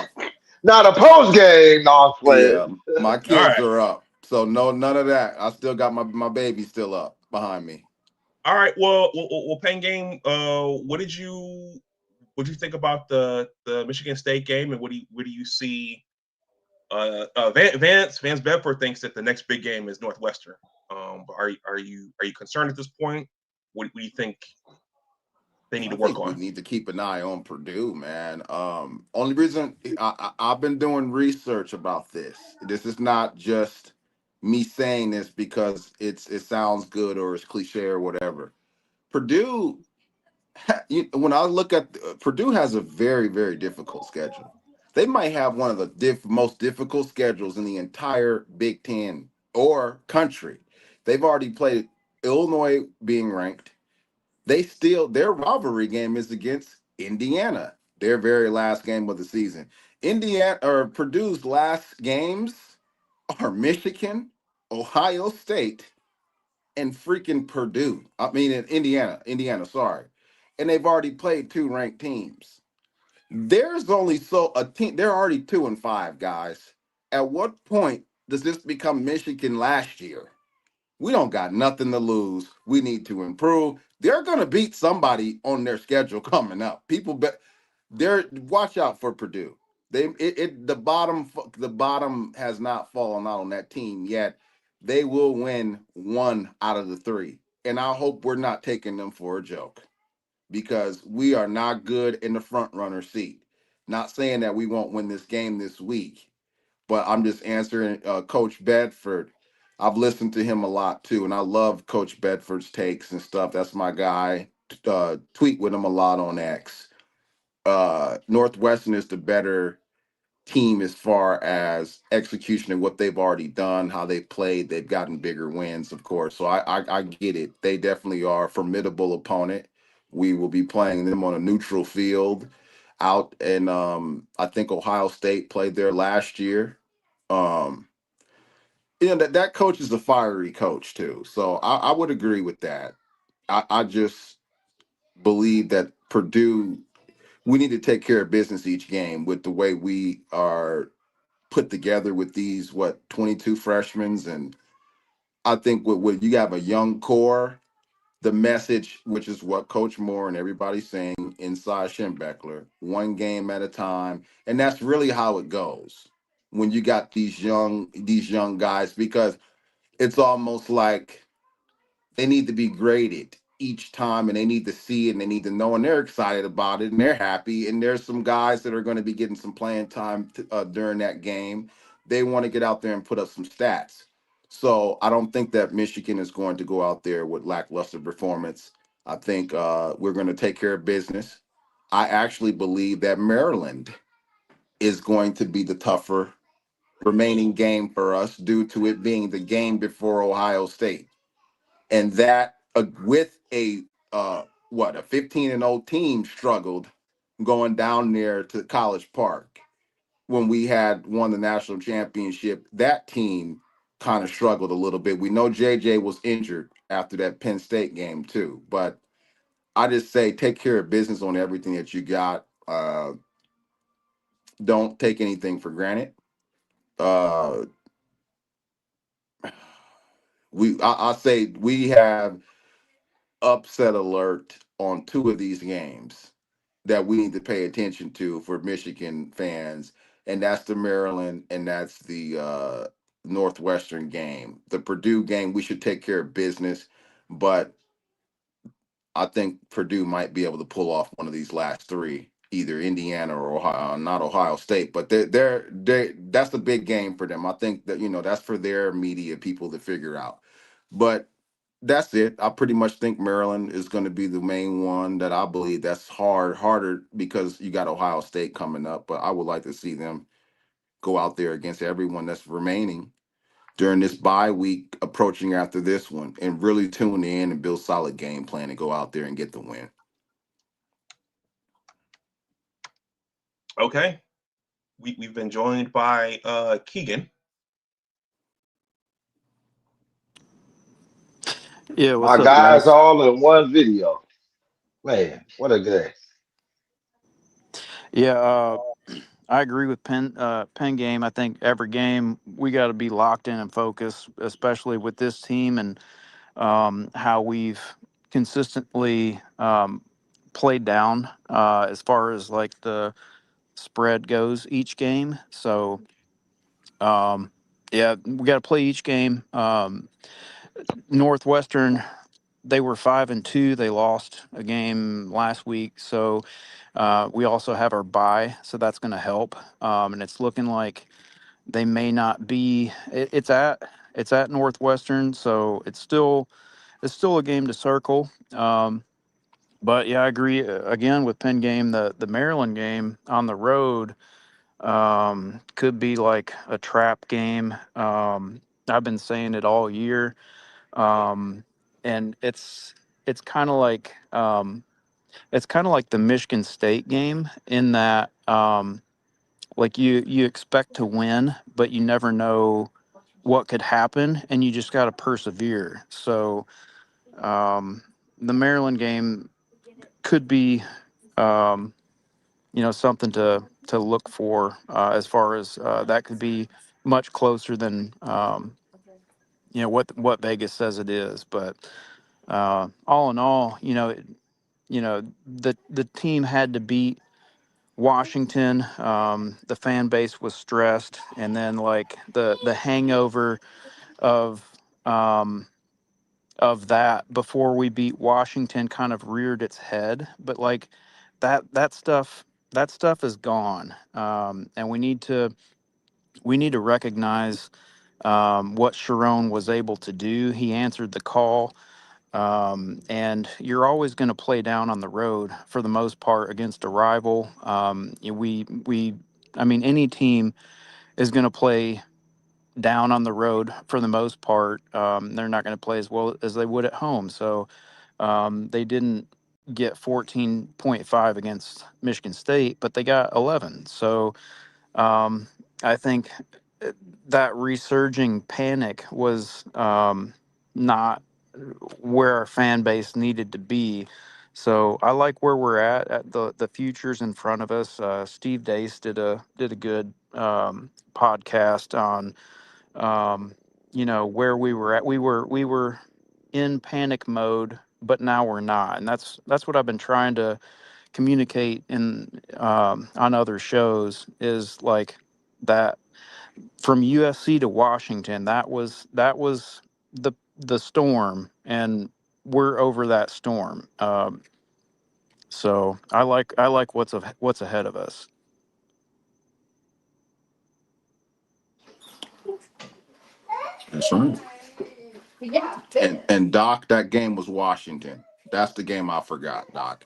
not a post game. No, I'm playing. yeah, my All kids right, are up. So no, none of that. I still got my baby still up behind me. all right. Well, Pain game. What did you think about the Michigan State game, and what do you see? Vance Bedford thinks that the next big game is Northwestern. But are you concerned at this point? What do you think they need I to work think we on? need to keep an eye on Purdue, man. Only reason I've been doing research about this. This is not just me saying this because it sounds good or it's cliche or whatever. Purdue, when I look at Purdue, has a very difficult schedule. They might have one of the most difficult schedules in the entire Big Ten or country. They've already played Illinois being ranked. Their rivalry game is against Indiana, their very last game of the season. Indiana or Purdue's last games are Michigan, Ohio State, and freaking Purdue. I mean, in Indiana, sorry. And they've already played two ranked teams. There's only so a team, they're already 2-5, guys. At what point does this become Michigan last year? We don't got nothing to lose. We need to improve. They're gonna beat somebody on their schedule coming up. People bet they're watch out for Purdue. The bottom has not fallen out on that team yet. They will win one out of the three. And I hope we're not taking them for a joke, because we are not good in the front runner seat. Not saying that we won't win this game this week, but I'm just answering Coach Bedford. I've listened to him a lot too, and I love Coach Bedford's takes and stuff. That's my guy. Tweet with him a lot on X. Northwestern is the better team as far as execution and what they've already done, how they played. They've gotten bigger wins, of course. So I get it. They definitely are a formidable opponent. We will be playing them on a neutral field out, and I think Ohio State played there last year. Um, that coach is a fiery coach too. So I would agree with that. I just believe that Purdue, we need to take care of business each game with the way we are put together with these 22 freshmen. And I think with you have a young core, the message, which is what Coach Moore and everybody's saying inside Schembechler, one game at a time. And that's really how it goes when you got these young guys, because it's almost like they need to be graded each time, and they need to see it, and they need to know, and they're excited about it, and they're happy. And there's some guys that are going to be getting some playing time during that game. They want to get out there and put up some stats. So I don't think that Michigan is going to go out there with lackluster performance. I think we're going to take care of business. I actually believe that Maryland is going to be the tougher remaining game for us, due to it being the game before Ohio State. And that with a 15-0 team struggled going down there to College Park. when we had won the national championship, that team kind of struggled a little bit. We know JJ was injured after that Penn State game too, but I just say take care of business on everything that you got. Don't take anything for granted. Uh, I say we have upset alert on two of these games that we need to pay attention to for Michigan fans, and that's the Maryland and that's the Northwestern game. The Purdue game, we should take care of business, but I think Purdue might be able to pull off one of these last three, either Indiana or Ohio, not Ohio State, but they that's the big game for them. I think that that's for their media people to figure out. But that's it. I pretty much think Maryland is going to be the main one that I believe that's harder because you got Ohio State coming up. But I would like to see them go out there against everyone that's remaining during this bye week approaching after this one and really tune in and build solid game plan and go out there and get the win. Okay. We've been joined by Keegan. Yeah, My what's up, guys guys? all in one video. Man, what a day. Yeah, I agree with Penn game. I think every game we got to be locked in and focused, especially with this team and how we've consistently played down as far as like the spread goes each game. So yeah, we got to play each game. Northwestern, they were 5-2. They lost a game last week, so we also have our bye, so that's going to help. And it's looking like they may not be. It's at Northwestern, so it's still a game to circle. But yeah, I agree again with Penn game. The Maryland game on the road could be like a trap game. I've been saying it all year, and it's kind of like the Michigan State game in that like you expect to win, but you never know what could happen, and you just got to persevere. So the Maryland game could be something to look for as far as that could be much closer than what Vegas says it is, but all in all, the team had to beat Washington. The fan base was stressed, and then like the hangover of um, that before we beat Washington kind of reared its head. But like that stuff is gone, and we need to recognize what Sharon was able to do. He answered the call. And you're always going to play down on the road for the most part against a rival. I mean, any team is going to play down on the road for the most part. They're not going to play as well as they would at home. So they didn't get 14.5 against Michigan State, but they got 11. So I think that resurging panic was not where our fan base needed to be. So I like where we're at the futures in front of us. Steve Dace did a good podcast on where we were at. We were in panic mode, but now we're not, and that's what I've been trying to communicate in on other shows is like that from USC to Washington. That was the storm, and we're over that storm. So I like what's ahead of us. That's right. And Doc, that game was Washington. That's the game I forgot, Doc.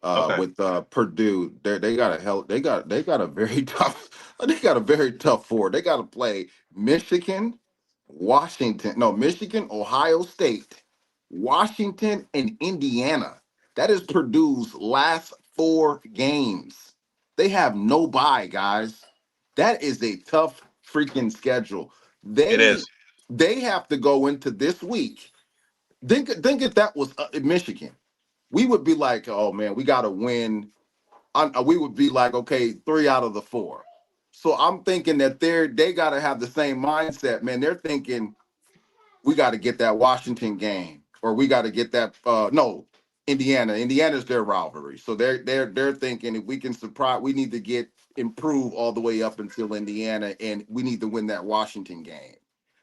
Okay. With Purdue, they got a hell they got a very tough they got a very tough four. They got to play Michigan, Michigan, Ohio State, Washington, and Indiana. That is Purdue's last four games. They have no bye, guys. That is a tough freaking schedule. It They is. they have to go into this week. Think if that was in Michigan, we would be like, oh man, we got to win. We would be like, okay, 3 out of the 4. So I'm thinking that they got to have the same mindset, man. They're thinking we got to get that Washington game, or we got to get that no, Indiana. Indiana's their rivalry. So they're thinking if we can surprise, we need to get improve all the way up until Indiana, and we need to win that Washington game.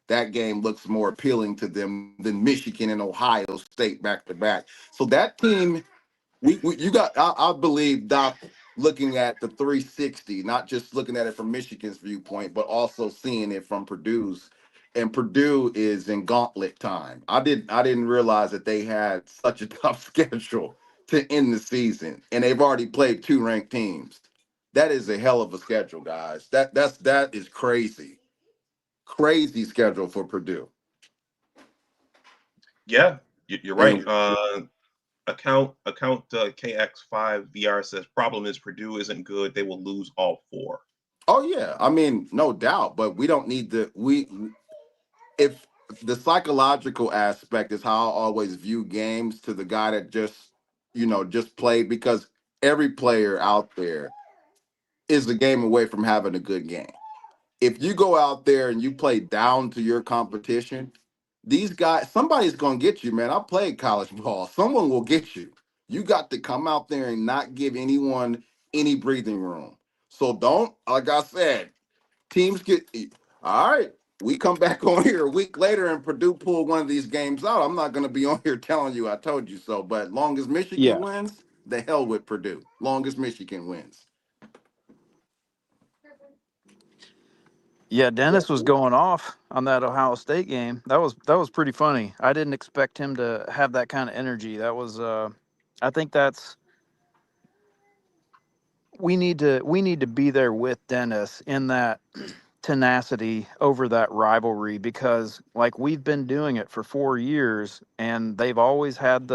That game looks more appealing to them than Michigan and Ohio State back to back. So that team, you got I believe Doc looking at the 360, not just looking at it from Michigan's viewpoint, but also seeing it from Purdue's. And Purdue is in gauntlet time. I didn't realize that they had such a tough schedule to end the season, and they've already played 2 ranked teams. That is a hell of a schedule, guys. That is crazy, crazy schedule for Purdue. Yeah, you're right. And Account KX5VR says problem is Purdue isn't good. They will lose all 4. oh yeah, I mean, no doubt, but we don't need to. If the psychological aspect is how I always view games to the guy that just played, because every player out there is a game away from having a good game. If you go out there and you play down to your competition, these guys, somebody's gonna get you, man. I played college ball. Someone will get you. You got to come out there and not give anyone any breathing room. So don't, like I said, teams get all right. We come back on here a week later and Purdue pull one of these games out. I'm not going to be on here telling you I told you so. But long as Michigan Yeah. wins, the hell with Purdue. Long as Michigan wins. Yeah, Dennis was going off on that Ohio State game. That was pretty funny. I didn't expect him to have that kind of energy. That was I think that's we need to be there with Dennis in that tenacity over that rivalry, because like we've been doing it for 4 years and um they've always had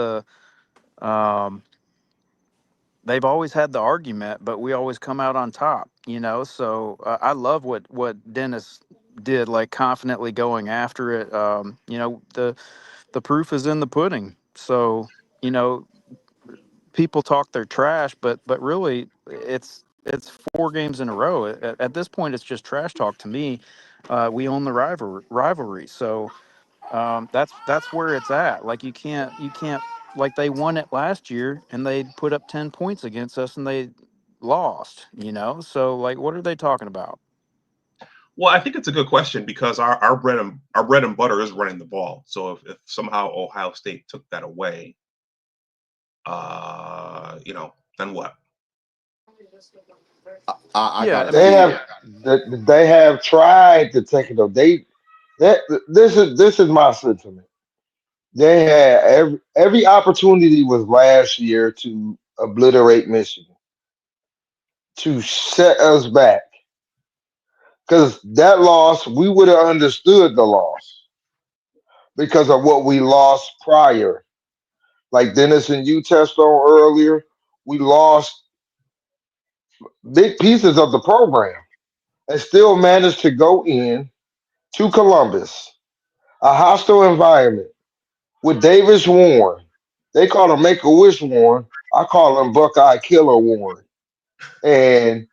the argument, but we always come out on top. So I love what Dennis did, like confidently going after it. The proof is in the pudding. So you know people talk their trash, but really it's 4 games in a row. At this point, it's just trash talk to me. We own the rivalry, so that's where it's at. Like you can't like they won it last year and they put up 10 points against us and they lost. So like what are they talking about? Well, I think it's a good question because our bread and butter is running the ball. So if somehow Ohio State took that away, then what? I Yeah, gotta I They mean, see have it. they have tried to take it though. This is my sentiment. They had every opportunity was last year to obliterate Michigan, to set us back. Because that loss, we would have understood the loss because of what we lost prior. Like Dennis and you touched on earlier, we lost big pieces of the program and still managed to go in to Columbus, a hostile environment with Davis Warren. They call him Make a Wish Warren. I call him Buckeye Killer Warren. And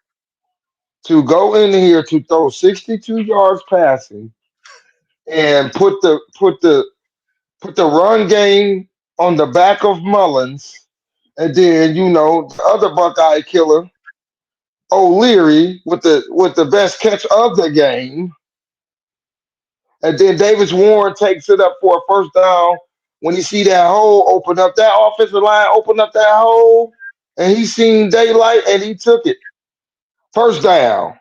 to go in here to throw 62 yards passing and put the run game on the back of Mullins, and then the other Buckeye killer, O'Leary, with the best catch of the game, and then Davis Warren takes it up for a first down when he see that hole open up, that offensive line open up that hole, and he seen daylight and he took it. First down.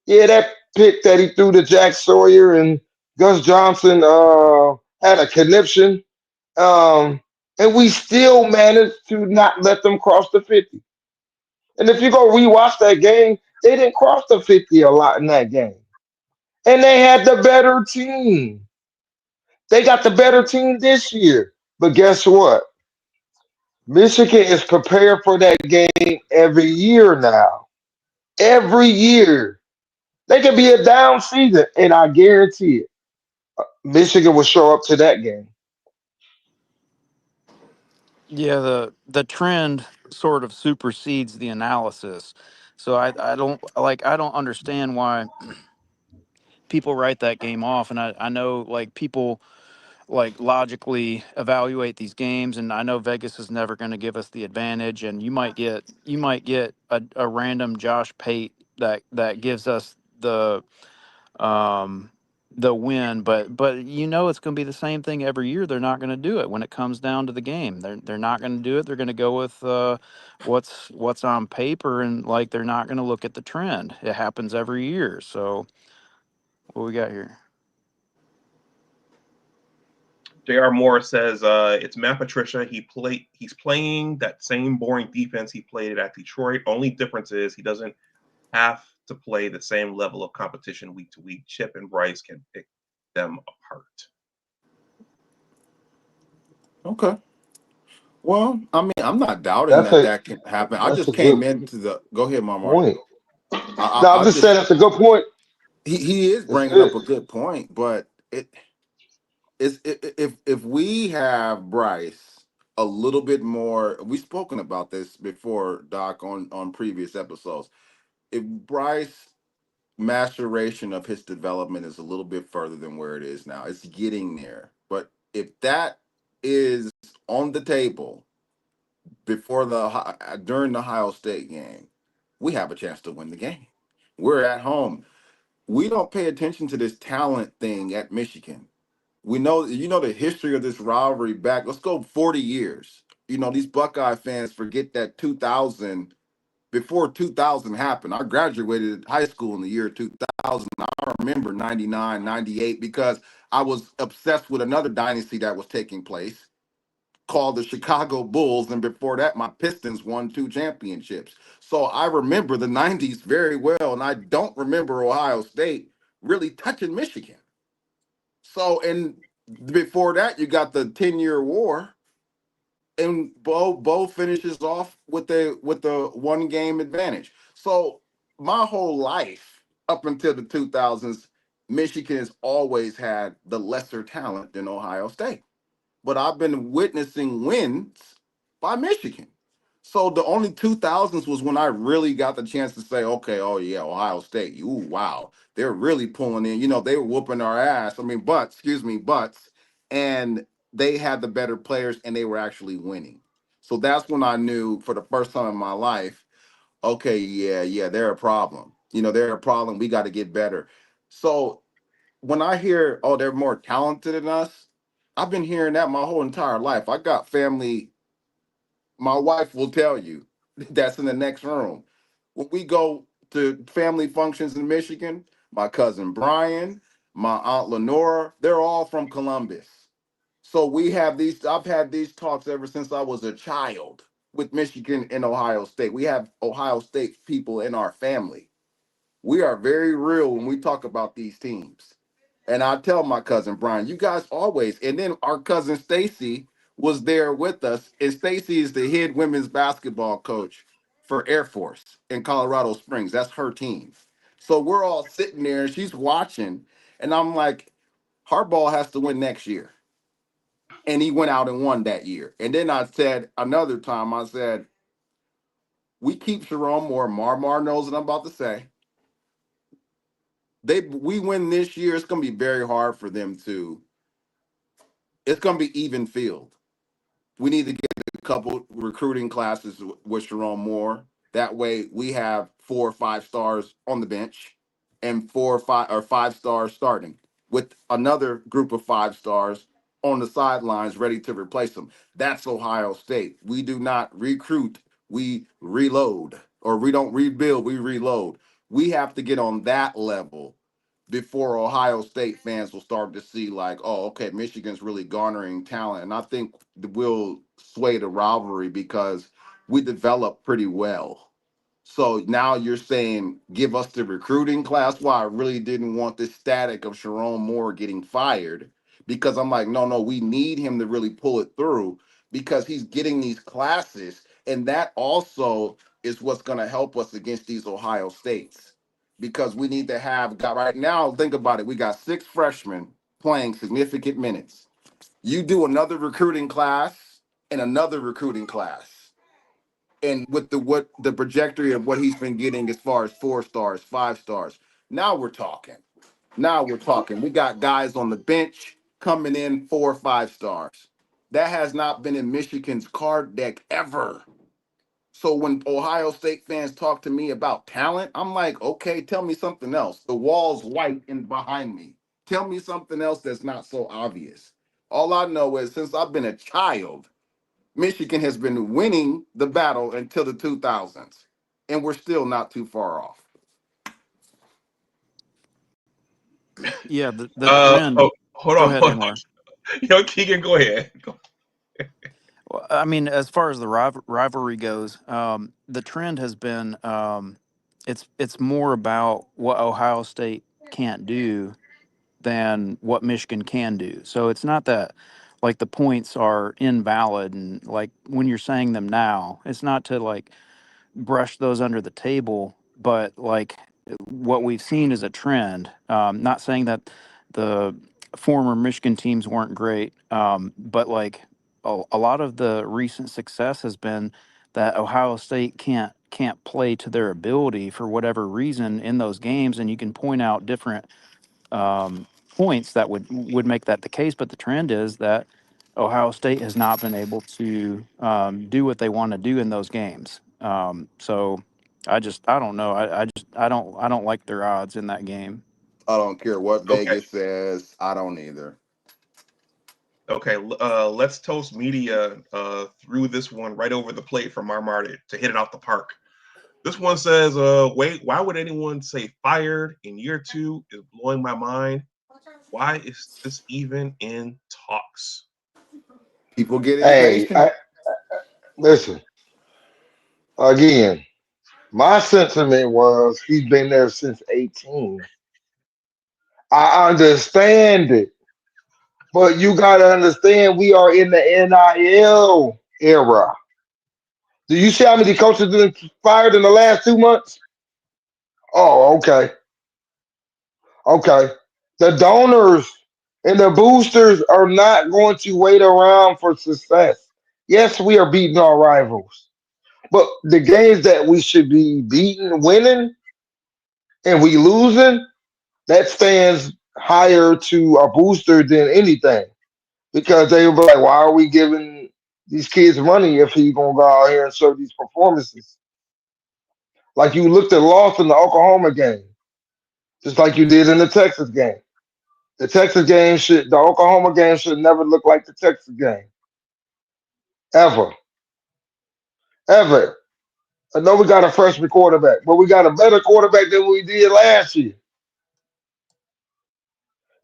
Yeah, that pick that he threw to Jack Sawyer and Gus Johnson had a conniption. And we still managed to not let them cross the 50. And if you go rewatch that game, they didn't cross the 50 a lot in that game. And they had the better team. They got the better team this year. But guess what? Michigan is prepared for that game every year now. Every year. They could be a down season, and I guarantee it, Michigan will show up to that game. Yeah, the trend sort of supersedes the analysis. So I don't understand why people write that game off. And I know like people like logically evaluate these games, and I know Vegas is never going to give us the advantage, and you might get a random Josh Pate that gives us um the win, but you know it's going to be the same thing every year. They're not going to do it when it comes down to the game. They're not going to do it. They're going to go with what's on paper, and like they're not going to look at the trend. It happens every year. So what we got here? J.R. Moore says it's Matt Patricia. He's playing that same boring defense he played at Detroit. Only difference is he doesn't have to play the same level of competition week to week. Chip and Bryce can pick them apart. Okay. Well, I mean, I'm not doubting That's that a that can happen. I that's just a good came into the. Go ahead, Mark. point. No, I'm I just just saying that's a good point. he is It's bringing good. up a good point, but if we have Bryce a little bit more, we've spoken about this before, Doc, on previous episodes. If Bryce maturation of his development is a little bit further than where it is now, it's getting there. But if that is on the table before during the Ohio State game, we have a chance to win the game. We're at home. We don't pay attention to this talent thing at Michigan. We know, the history of this rivalry back. Let's go 40 years. These Buckeye fans forget that 2000, before 2000 happened. I graduated high school in the year 2000. I remember 99, 98 because I was obsessed with another dynasty that was taking place called the Chicago Bulls. And before that, my Pistons won 2 championships. So I remember the 90s very well. And I don't remember Ohio State really touching Michigan. So, and before that, you got the 10-year war, and Bo finishes off with the 1 game advantage. So my whole life up until the 2000s, Michigan has always had the lesser talent than Ohio State, but I've been witnessing wins by Michigan. So the only 2000s was when I really got the chance to say, okay, oh yeah, Ohio State, ooh, wow, they're really pulling in. They were whooping our ass. I mean, butts, and they had the better players and they were actually winning. So that's when I knew for the first time in my life, okay, yeah, they're a problem. They're a problem. We got to get better. So when I hear, oh, they're more talented than us, I've been hearing that my whole entire life. I got family, my wife will tell you that's in the next room. When we go to family functions in Michigan, my cousin Brian, my aunt Lenora, they're all from Columbus. So I've had these talks ever since I was a child with Michigan and Ohio State. We have Ohio State people in our family. We are very real when we talk about these teams. And I tell my cousin Brian, you guys always, and then our cousin Stacy was there with us. And Stacy is the head women's basketball coach for Air Force in Colorado Springs. That's her team. So we're all sitting there and she's watching. And I'm like, Harbaugh has to win next year. And he went out and won that year. And then I said another time, I said, we keep Sharon Moore. Mar knows what I'm about to say. We win this year, it's gonna be very hard for them to. It's gonna be even field. We need to get a couple recruiting classes with Sharon Moore. That way, we have 4 or 5 stars on the bench, and 4 or 5 stars starting with another group of 5 stars on the sidelines ready to replace them. That's Ohio State. We do not recruit, we reload, or we don't rebuild, we reload. We have to get on that level before Ohio State fans will start to see like, oh, okay, Michigan's really garnering talent. And I think we'll sway the rivalry because we develop pretty well. So now you're saying give us the recruiting class. Why I really didn't want this static of Sharon Moore getting fired, because I'm like, no, we need him to really pull it through because he's getting these classes. And that also is what's going to help us against these Ohio States. because we need to have got right now. Think about it. We got 6 freshmen playing significant minutes. You do another recruiting class and another recruiting class. And with the trajectory of what he's been getting as far as 4 stars, 5 stars. Now we're talking. We got guys on the bench coming in 4 or 5 stars. That has not been in Michigan's card deck ever. So when Ohio State fans talk to me about talent, I'm like, okay, tell me something else. The wall's white and behind me. Tell me something else that's not so obvious. All I know is since I've been a child, Michigan has been winning the battle until the 2000s, and we're still not too far off. Yeah, the trend. Hold Go on, ahead, hold on. Anwar. Keegan, go ahead. Well, I mean, as far as the rivalry goes, the trend has been it's more about what Ohio State can't do than what Michigan can do. So it's not that like the points are invalid, and like when you're saying them now, it's not to like brush those under the table, but like what we've seen is a trend. Not saying that the former Michigan teams weren't great, but like a lot of the recent success has been that Ohio State can't play to their ability for whatever reason in those games, and you can point out different points that would make that the case. But the trend is that Ohio State has not been able to do what they want to do in those games. So I don't know. I don't like their odds in that game. I don't care what Okay. Vegas says. I don't either. Okay. Let's Toast Media threw this one right over the plate from Marmar to hit it out the park. This one says, wait, why would anyone say fired in year 2 is blowing my mind. Why is this even in talks? People get Hey, impatient. listen again. My sentiment was he's been there since 18. I understand it, but you got to understand we are in the NIL era. Do you see how many coaches been fired in the last 2 months? Oh, okay. Okay. The donors and the boosters are not going to wait around for success. Yes, we are beating our rivals, but the games that we should be beating, winning, and we losing, that stands higher to a booster than anything because they will be like, why are we giving these kids money if he gonna go out here and show these performances? Like you looked at loss in the Oklahoma game, just like you did in the Texas game. The Oklahoma game should never look like the Texas game ever, ever. I know we got a freshman quarterback, but we got a better quarterback than we did last year.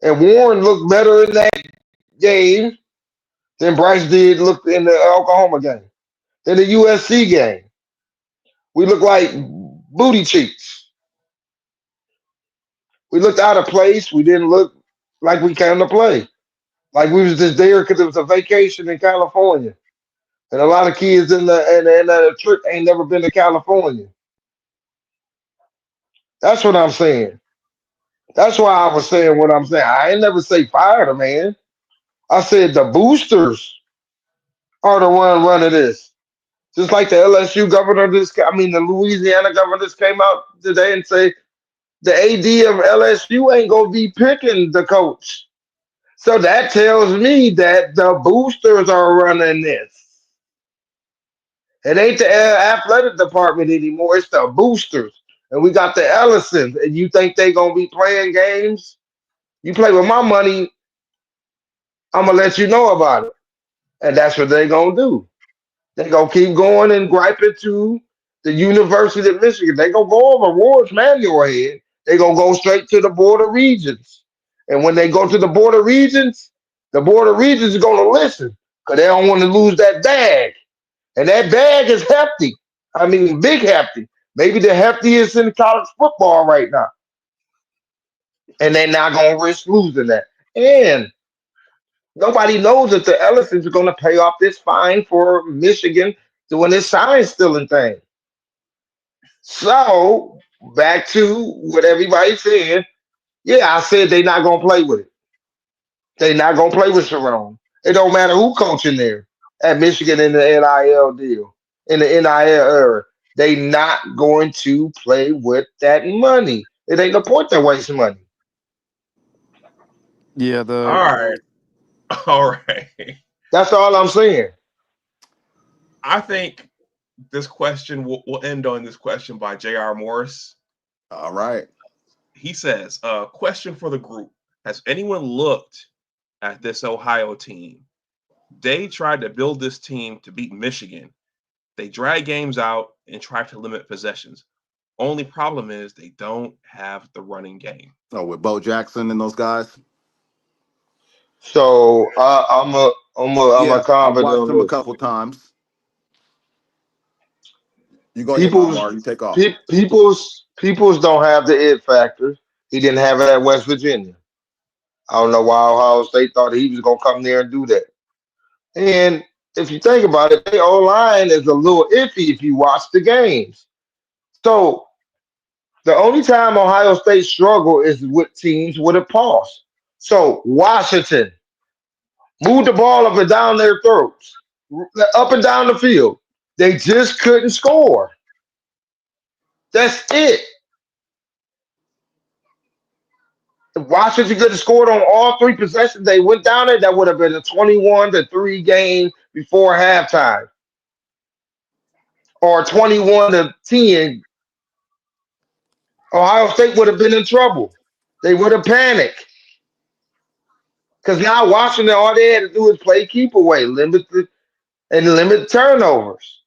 And Warren looked better in that game than Bryce did look in the Oklahoma game. In the USC game, we looked like booty cheeks. We looked out of place. We didn't look like we came to play. Like we was just there because it was a vacation in California. And a lot of kids in the trip ain't never been to California. That's what I'm saying. That's why I was saying what I'm saying. I ain't never say fire the man. I said the boosters are the one running this. Just like the LSU governor the Louisiana governor just came out today and say the AD of LSU ain't gonna be picking the coach. So that tells me that the boosters are running this. It ain't the athletic department anymore. It's the boosters. And we got the Ellisons. And you think they gonna be playing games? You play with my money, I'm gonna let you know about it. And that's what they gonna do. They gonna keep going and griping to the University of Michigan. They gonna go over Ward's manual head. They gonna go straight to the Board of Regents. And when they go to the Board of Regents is gonna listen because they don't want to lose that bag. And that bag is hefty. I mean, big hefty. Maybe the heftiest in college football right now. And they're not gonna risk losing that. And nobody knows if the Ellisons are gonna pay off this fine for Michigan doing this sign stealing thing. So back to what everybody's saying. Yeah, I said they not gonna play with it. They not gonna play with Sharon. It don't matter who coaching there at Michigan in the NIL deal, in the NIL era. They not going to play with that money. It ain't no point to waste money. Yeah, All right. All right. That's all I'm saying. I think this question will end on this question by J.R. Morris. All right. He says, question for the group. Has anyone looked at this Ohio team? They tried to build this team to beat Michigan. They drag games out and try to limit possessions. Only problem is they don't have the running game. Oh, with Bo Jackson and those guys. So I'm a Yeah, I've comment watched on them a this. couple times. You go ahead, People's Marmar. You take off. people's don't have the it factor. He didn't have it at West Virginia. I don't know why Ohio State thought he was gonna come there and do that. And if you think about it, their O line is a little iffy if you watch the games. So the only time Ohio State struggle is with teams with a pause. So Washington moved the ball up and down their throats, up and down the field. They just couldn't score. That's it. If Washington could have scored on all three possessions, they went down there. That would have been a 21-3 game before halftime, or 21-10. Ohio State would have been in trouble. They would have panicked because now Washington, all they had to do is play keep away, limit turnovers.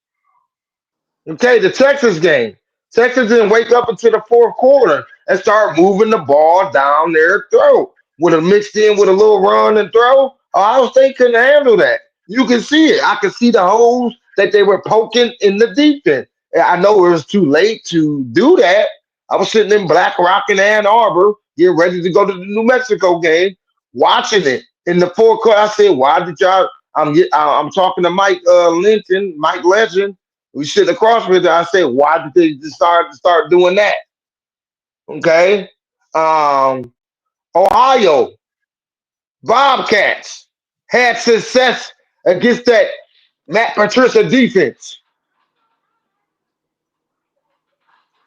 Okay, the Texas game. Texas didn't wake up until the fourth quarter and start moving the ball down their throat. Would have mixed in with a little run and throw. Ohio State couldn't handle that. You can see it. I could see the holes that they were poking in the defense. I know it was too late to do that. I was sitting in Black Rock in Ann Arbor, getting ready to go to the New Mexico game, watching it in the fourth quarter. I said, "Why did y'all?" I'm talking to Mike Linton, Mike Legend. We sit across with it. I said, "Why did they start doing that?" Okay, um, Ohio Bobcats had success against that Matt Patricia defense.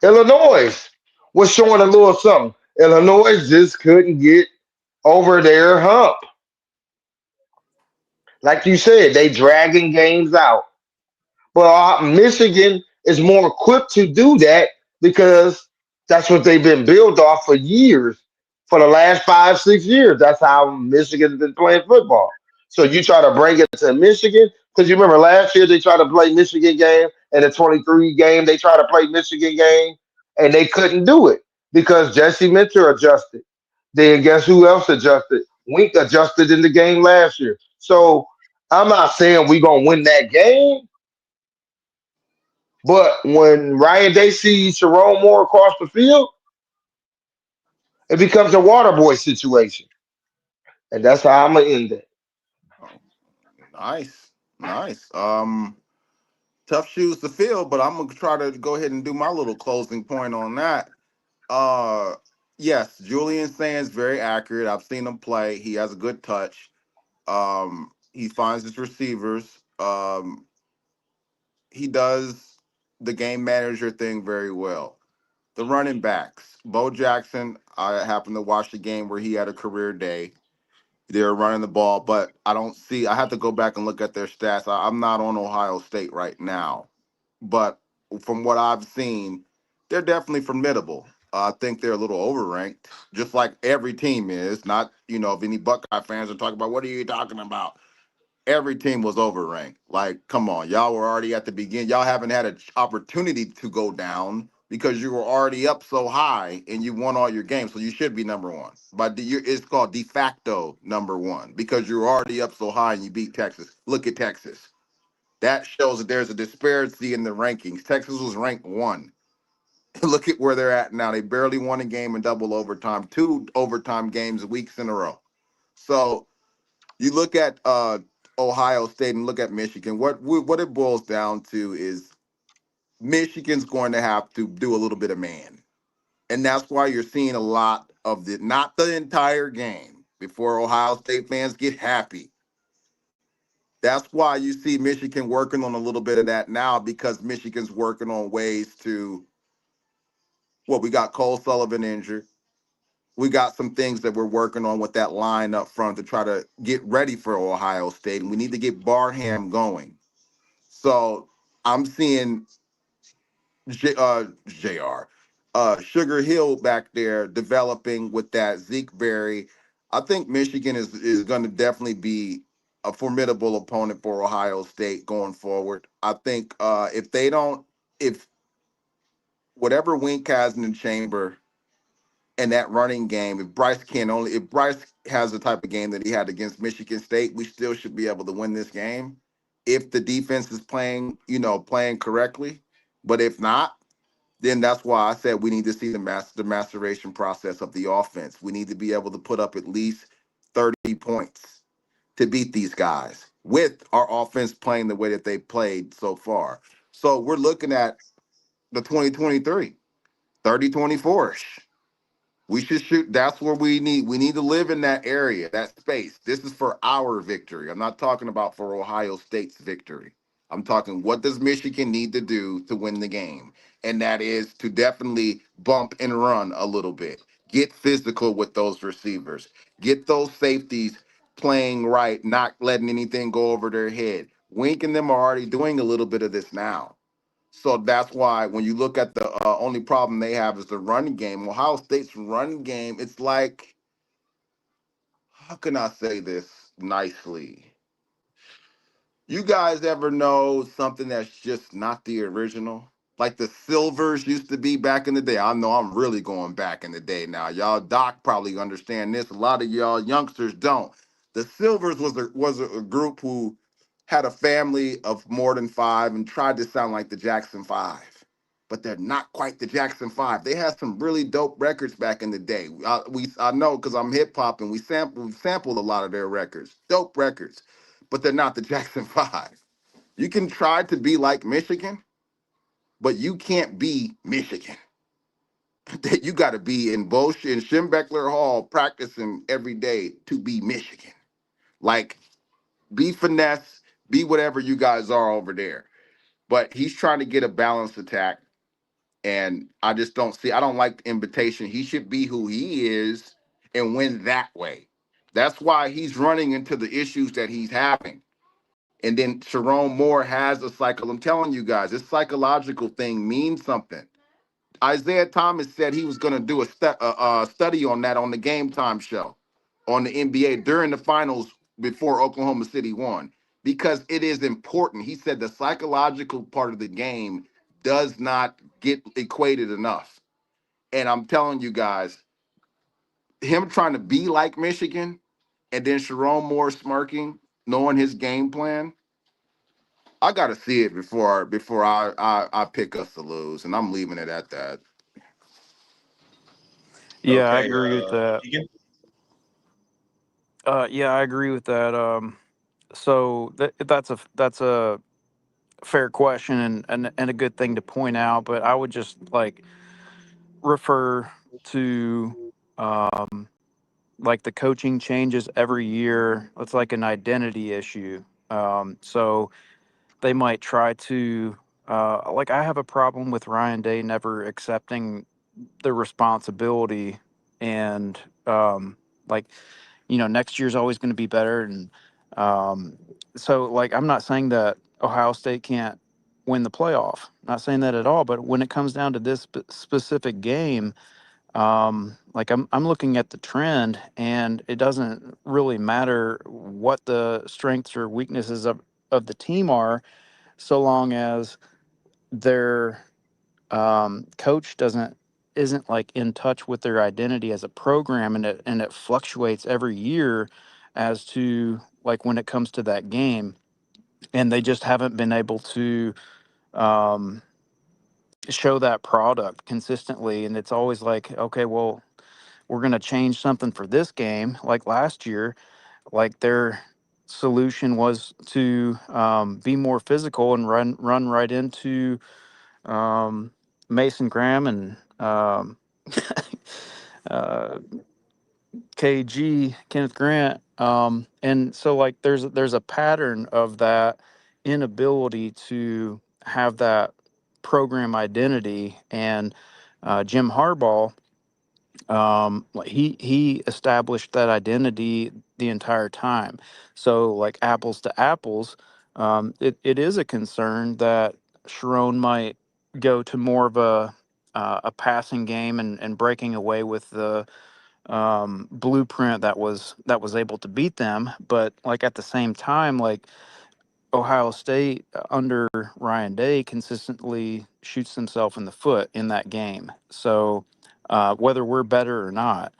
Illinois was showing a little something. Illinois just couldn't get over their hump. Like you said, they dragging games out. But Michigan is more equipped to do that because that's what they've been built off for years, for the last 5, 6 years. That's how Michigan's been playing football. So you try to bring it to Michigan because you remember last year they tried to play Michigan game and the 23 game they tried to play Michigan game and they couldn't do it because Jesse Minter adjusted. Then guess who else adjusted? Wink adjusted in the game last year. So I'm not saying we're gonna win that game, but when Ryan Day sees Sharon Moore across the field, it becomes a water boy situation. And that's how I'm gonna end it. Oh, nice, nice. Tough shoes to fill, but I'm gonna try to go ahead and do my little closing point on that. Uh, yes, Julian Sands very accurate. I've seen him play. He has a good touch. He finds his receivers. He does the game manager thing very well. The running backs, Bo Jackson. I happened to watch the game where he had a career day. They're running the ball, but I don't see. I have to go back and look at their stats. I'm not on Ohio State right now, but from what I've seen, they're definitely formidable. I think they're a little overranked, just like every team is. Not, if any Buckeye fans are talking about, what are you talking about? Every team was overranked. Like, come on, y'all were already at the beginning. Y'all haven't had an opportunity to go down because you were already up so high and you won all your games. So you should be number one. But it's called de facto number one because you were already up so high and you beat Texas. Look at Texas. That shows that there's a disparity in the rankings. Texas was ranked one. Look at where they're at now. They barely won a game in double overtime, two overtime games weeks in a row. So you look at Ohio State and look at Michigan. What it boils down to is Michigan's going to have to do a little bit of man. And that's why you're seeing a lot of not the entire game, before Ohio State fans get happy. That's why you see Michigan working on a little bit of that now, because Michigan's working on ways to, well, we got Cole Sullivan injured. We got some things that we're working on with that line up front to try to get ready for Ohio State. And we need to get Barham going. So I'm seeing JR, Sugar Hill back there developing with that Zeke Berry. I think Michigan is going to definitely be a formidable opponent for Ohio State going forward. I think if whatever Wink has in the chamber and that running game, if Bryce has the type of game that he had against Michigan State, we still should be able to win this game if the defense is playing correctly. But if not, then that's why I said we need to see the masteration process of the offense. We need to be able to put up at least 30 points to beat these guys with our offense playing the way that they played so far. So we're looking at the 2023, 30-24-ish. We should shoot. That's where we need to live in that area, that space. This is for our victory. I'm not talking about for Ohio State's victory. I'm talking, what does Michigan need to do to win the game? And that is to definitely bump and run a little bit. Get physical with those receivers. Get those safeties playing right, not letting anything go over their head. Wink and them are already doing a little bit of this now. So that's why when you look at the only problem they have is the running game. Ohio State's running game, it's like, how can I say this nicely? You guys ever know something that's just not the original? Like the Silvers used to be back in the day. I know I'm really going back in the day now. Y'all Doc probably understand this. A lot of y'all youngsters don't. The Silvers was a group who had a family of more than five and tried to sound like the Jackson Five. But they're not quite the Jackson Five. They had some really dope records back in the day. I know because I'm hip hop and we sampled a lot of their records. Dope records, but they're not the Jackson Five. You can try to be like Michigan, but you can't be Michigan. You got to be in Schembeckler Hall practicing every day to be Michigan. Like, be finesse, be whatever you guys are over there. But he's trying to get a balanced attack, and I just I don't like the invitation. He should be who he is and win that way. That's why he's running into the issues that he's having. And then Sharon Moore has a cycle. I'm telling you guys, this psychological thing means something. Isaiah Thomas said he was going to do a study on that on the Game Time show on the NBA during the finals before Oklahoma City won, because it is important. He said the psychological part of the game does not get equated enough. And I'm telling you guys, him trying to be like Michigan and then Sharon Moore smirking, knowing his game plan, I got to see it before I pick us to lose, and I'm leaving it at that. Yeah, I Okay, agree with that. Keegan? Yeah, I agree with that. So that's a fair question and a good thing to point out. But I would just like refer to like the coaching changes every year. It's like an identity issue. So they might try to like I have a problem with Ryan Day never accepting the responsibility and like next year's always going to be better. And so, like, I'm not saying that Ohio State can't win the playoff. Not saying that at all. But when it comes down to this specific game, like I'm looking at the trend, and it doesn't really matter what the strengths or weaknesses of the team are, so long as their coach isn't like in touch with their identity as a program, and it fluctuates every year as to like when it comes to that game, and they just haven't been able to um, show that product consistently. And it's always like, okay, well, we're going to change something for this game. Like last year, like their solution was to be more physical and run right into Mason Graham and uh, KG, Kenneth Grant. And so like there's a pattern of that inability to have that program identity. And Jim Harbaugh, like he established that identity the entire time. So like apples to apples, it is a concern that Sharon might go to more of a passing game and breaking away with the blueprint that was able to beat them. But like at the same time, like Ohio State under Ryan Day consistently shoots himself in the foot in that game. So whether we're better or not.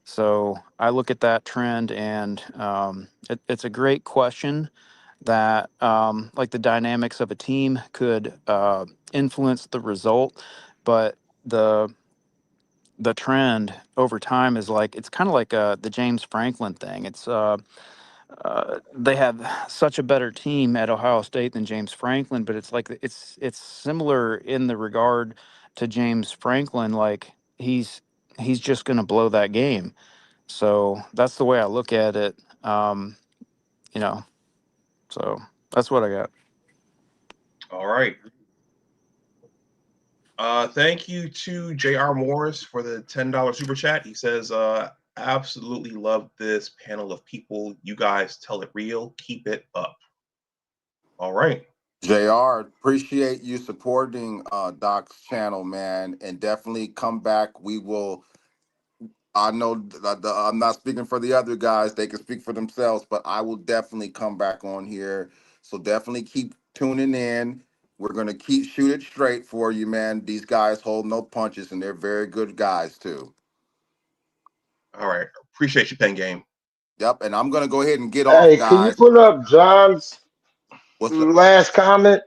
So I look at that trend, and it's a great question that like the dynamics of a team could influence the result, but the trend over time is like it's kind of like the James Franklin thing. It's they have such a better team at Ohio State than James Franklin, but it's like it's similar in the regard to James Franklin. Like he's just going to blow that game. So that's the way I look at it. Um, you know, so that's what I got. All right. Thank you to J.R. Morris for the $10 super chat. He says, absolutely love this panel of people. You guys tell it real. Keep it up. All right. JR, appreciate you supporting Doc's channel, man, and definitely come back. We will. I know I'm not speaking for the other guys; they can speak for themselves. But I will definitely come back on here. So definitely keep tuning in. We're gonna keep shoot it straight for you, man. These guys hold no punches, and they're very good guys too. All right. Appreciate you, Pen Game. Yep, and I'm gonna go ahead and get off, Hey, can you guys. put up John's What's up? last comment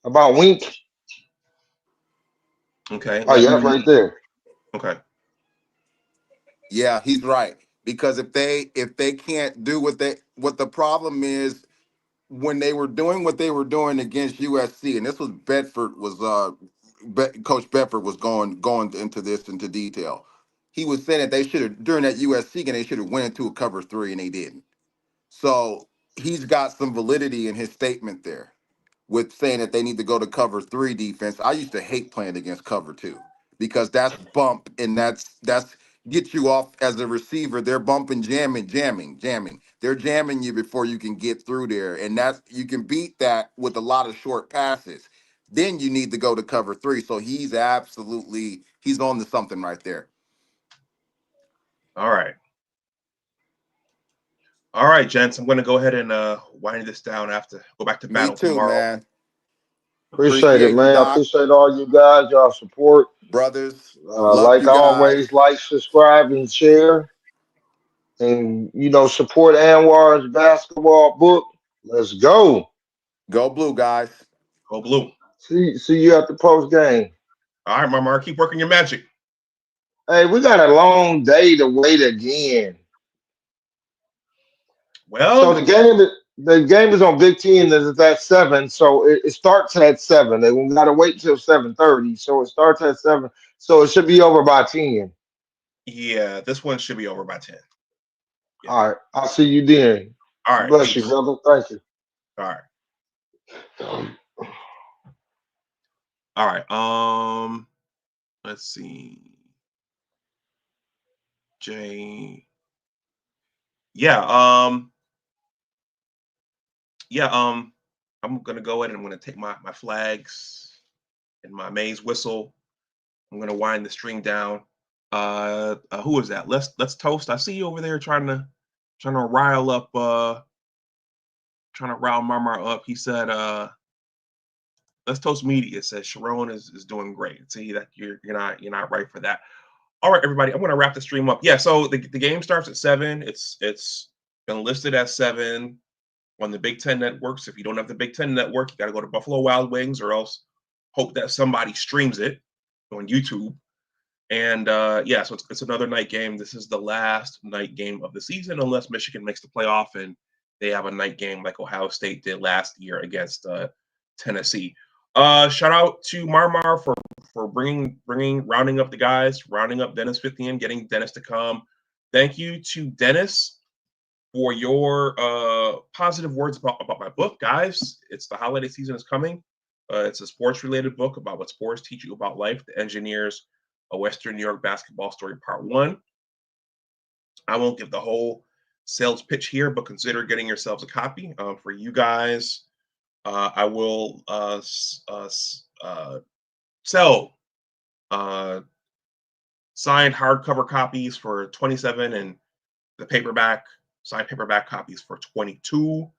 about Wink? Okay. Oh, yeah, right there. Okay. Yeah, he's right. Because if they can't do what the problem is when they were doing what they were doing against USC, and this was Bedford was Coach Bedford was going into detail. He was saying that they should have during that USC game they should have went into a cover three and they didn't. So he's got some validity in his statement there with saying that they need to go to cover three defense. I used to hate playing against cover two because that's bump and that's get you off as a receiver. They're bumping, jamming. They're jamming you before you can get through there. And that's you can beat that with a lot of short passes. Then you need to go to cover three. So he's on to something right there. All right. All right, gents. I'm going to go ahead and wind this down after go back to Me battle too, tomorrow. man. Appreciate it, Appreciate you, man. I Doc. appreciate all you guys, y'all support. Brothers. Love Like you guys. always, like, subscribe, and share. And, support Anwar's basketball book. Let's go. Go blue, guys. Go blue. See you at the post game. All right, Mama. Keep working your magic. Hey, we got a long day to wait again. So Well, the game is on Big Ten. It's at 7, so it starts at 7. They got to wait till 7:30, so it starts at 7. So it should be over by 10. yeah, this one should be over by 10. Yeah. All right, I'll see you then. All right. Bless you, Peace. brother. Thank you. All right. All right. Let's see. Jay. Yeah. Yeah. I'm gonna go ahead and I'm gonna take my flags and my maze whistle. I'm gonna wind the string down. Who is that? Let's toast. I see you over there trying to rile up trying to rile Marmar up. He said Let's Toast Media says Sharon is doing great. See that you're not right for that. All right, everybody, I'm gonna wrap the stream up. Yeah, so the game starts at 7. It's been listed as 7 on the Big Ten networks. If you don't have the Big Ten network, you got to go to Buffalo Wild Wings or else hope that somebody streams it on YouTube. And yeah, so it's another night game. This is the last night game of the season, unless Michigan makes the playoff and they have a night game like Ohio State did last year against Tennessee. Shout out to Marmar for rounding up the guys, rounding up Dennis 50 and getting Dennis to come. Thank you to Dennis for your positive words about my book, guys. It's the holiday season is coming. It's a sports related book about what sports teach you about life. The Engineers, a Western New York basketball story, part 1. I won't give the whole sales pitch here, but consider getting yourselves a copy. For you guys, I will sell signed hardcover copies for $27 and the signed paperback copies for $22.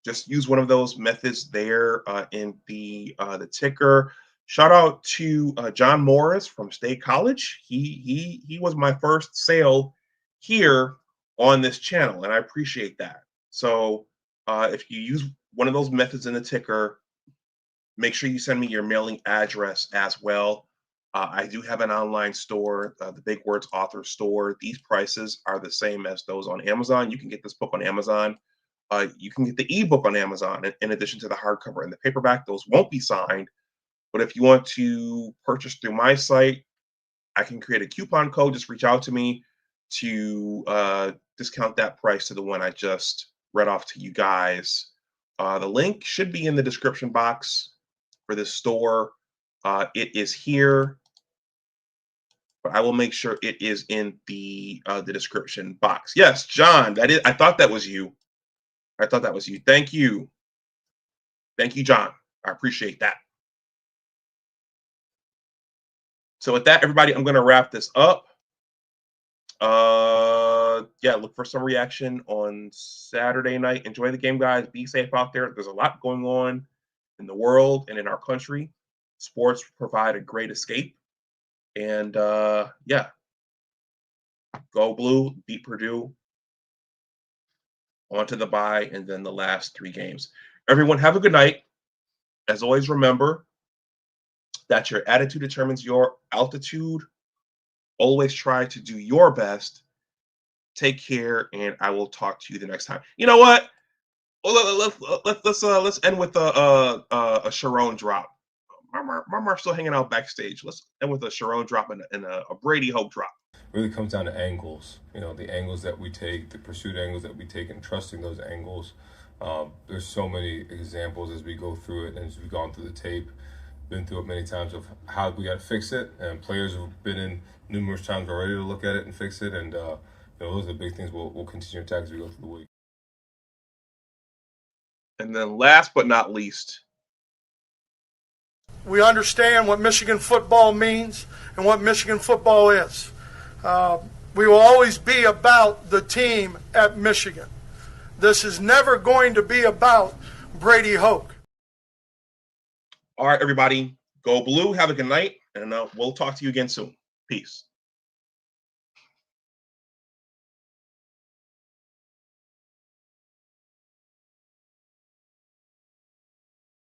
Just use one of those methods there in the ticker. Shout out to John Morris from State College. He was my first sale here on this channel, and I appreciate that. So if you use one of those methods in the ticker, make sure you send me your mailing address as well. I do have an online store, the Big Words Author Store. These prices are the same as those on Amazon. You can get this book on Amazon. You can get the ebook on Amazon in addition to the hardcover and the paperback. Those won't be signed. But if you want to purchase through my site, I can create a coupon code. Just reach out to me to discount that price to the one I just read off to you guys. The link should be in the description box for this store. It is here, but I will make sure it is in the description box. Yes, John, that is. I thought that was you. Thank you. Thank you, John. I appreciate that. So with that, everybody, I'm going to wrap this up. Yeah, look for some reaction on Saturday night. Enjoy the game, guys. Be safe out there. There's a lot going on in the world and in our country. Sports provide a great escape. And yeah, go blue, beat Purdue. On to the bye, and then the last 3 games. Everyone, have a good night. As always, remember that your attitude determines your altitude. Always try to do your best. Take care, and I will talk to you the next time. You know what? Let's end with a Sharon drop. Marmar's still hanging out backstage. Let's end with a Sharon drop and a Brady Hope drop. Really comes down to angles. You know, the angles that we take, the pursuit angles that we take, and trusting those angles. There's so many examples as we go through it, and as we've gone through the tape, been through it many times of how we got to fix it, and players have been in numerous times already to look at it and fix it, and you know, those are the big things we'll continue to attack as we go through the week. And then last but not least, we understand what Michigan football means and what Michigan football is. We will always be about the team at Michigan. This is never going to be about Brady Hoke. All right, everybody, go blue. Have a good night, and we'll talk to you again soon. Peace.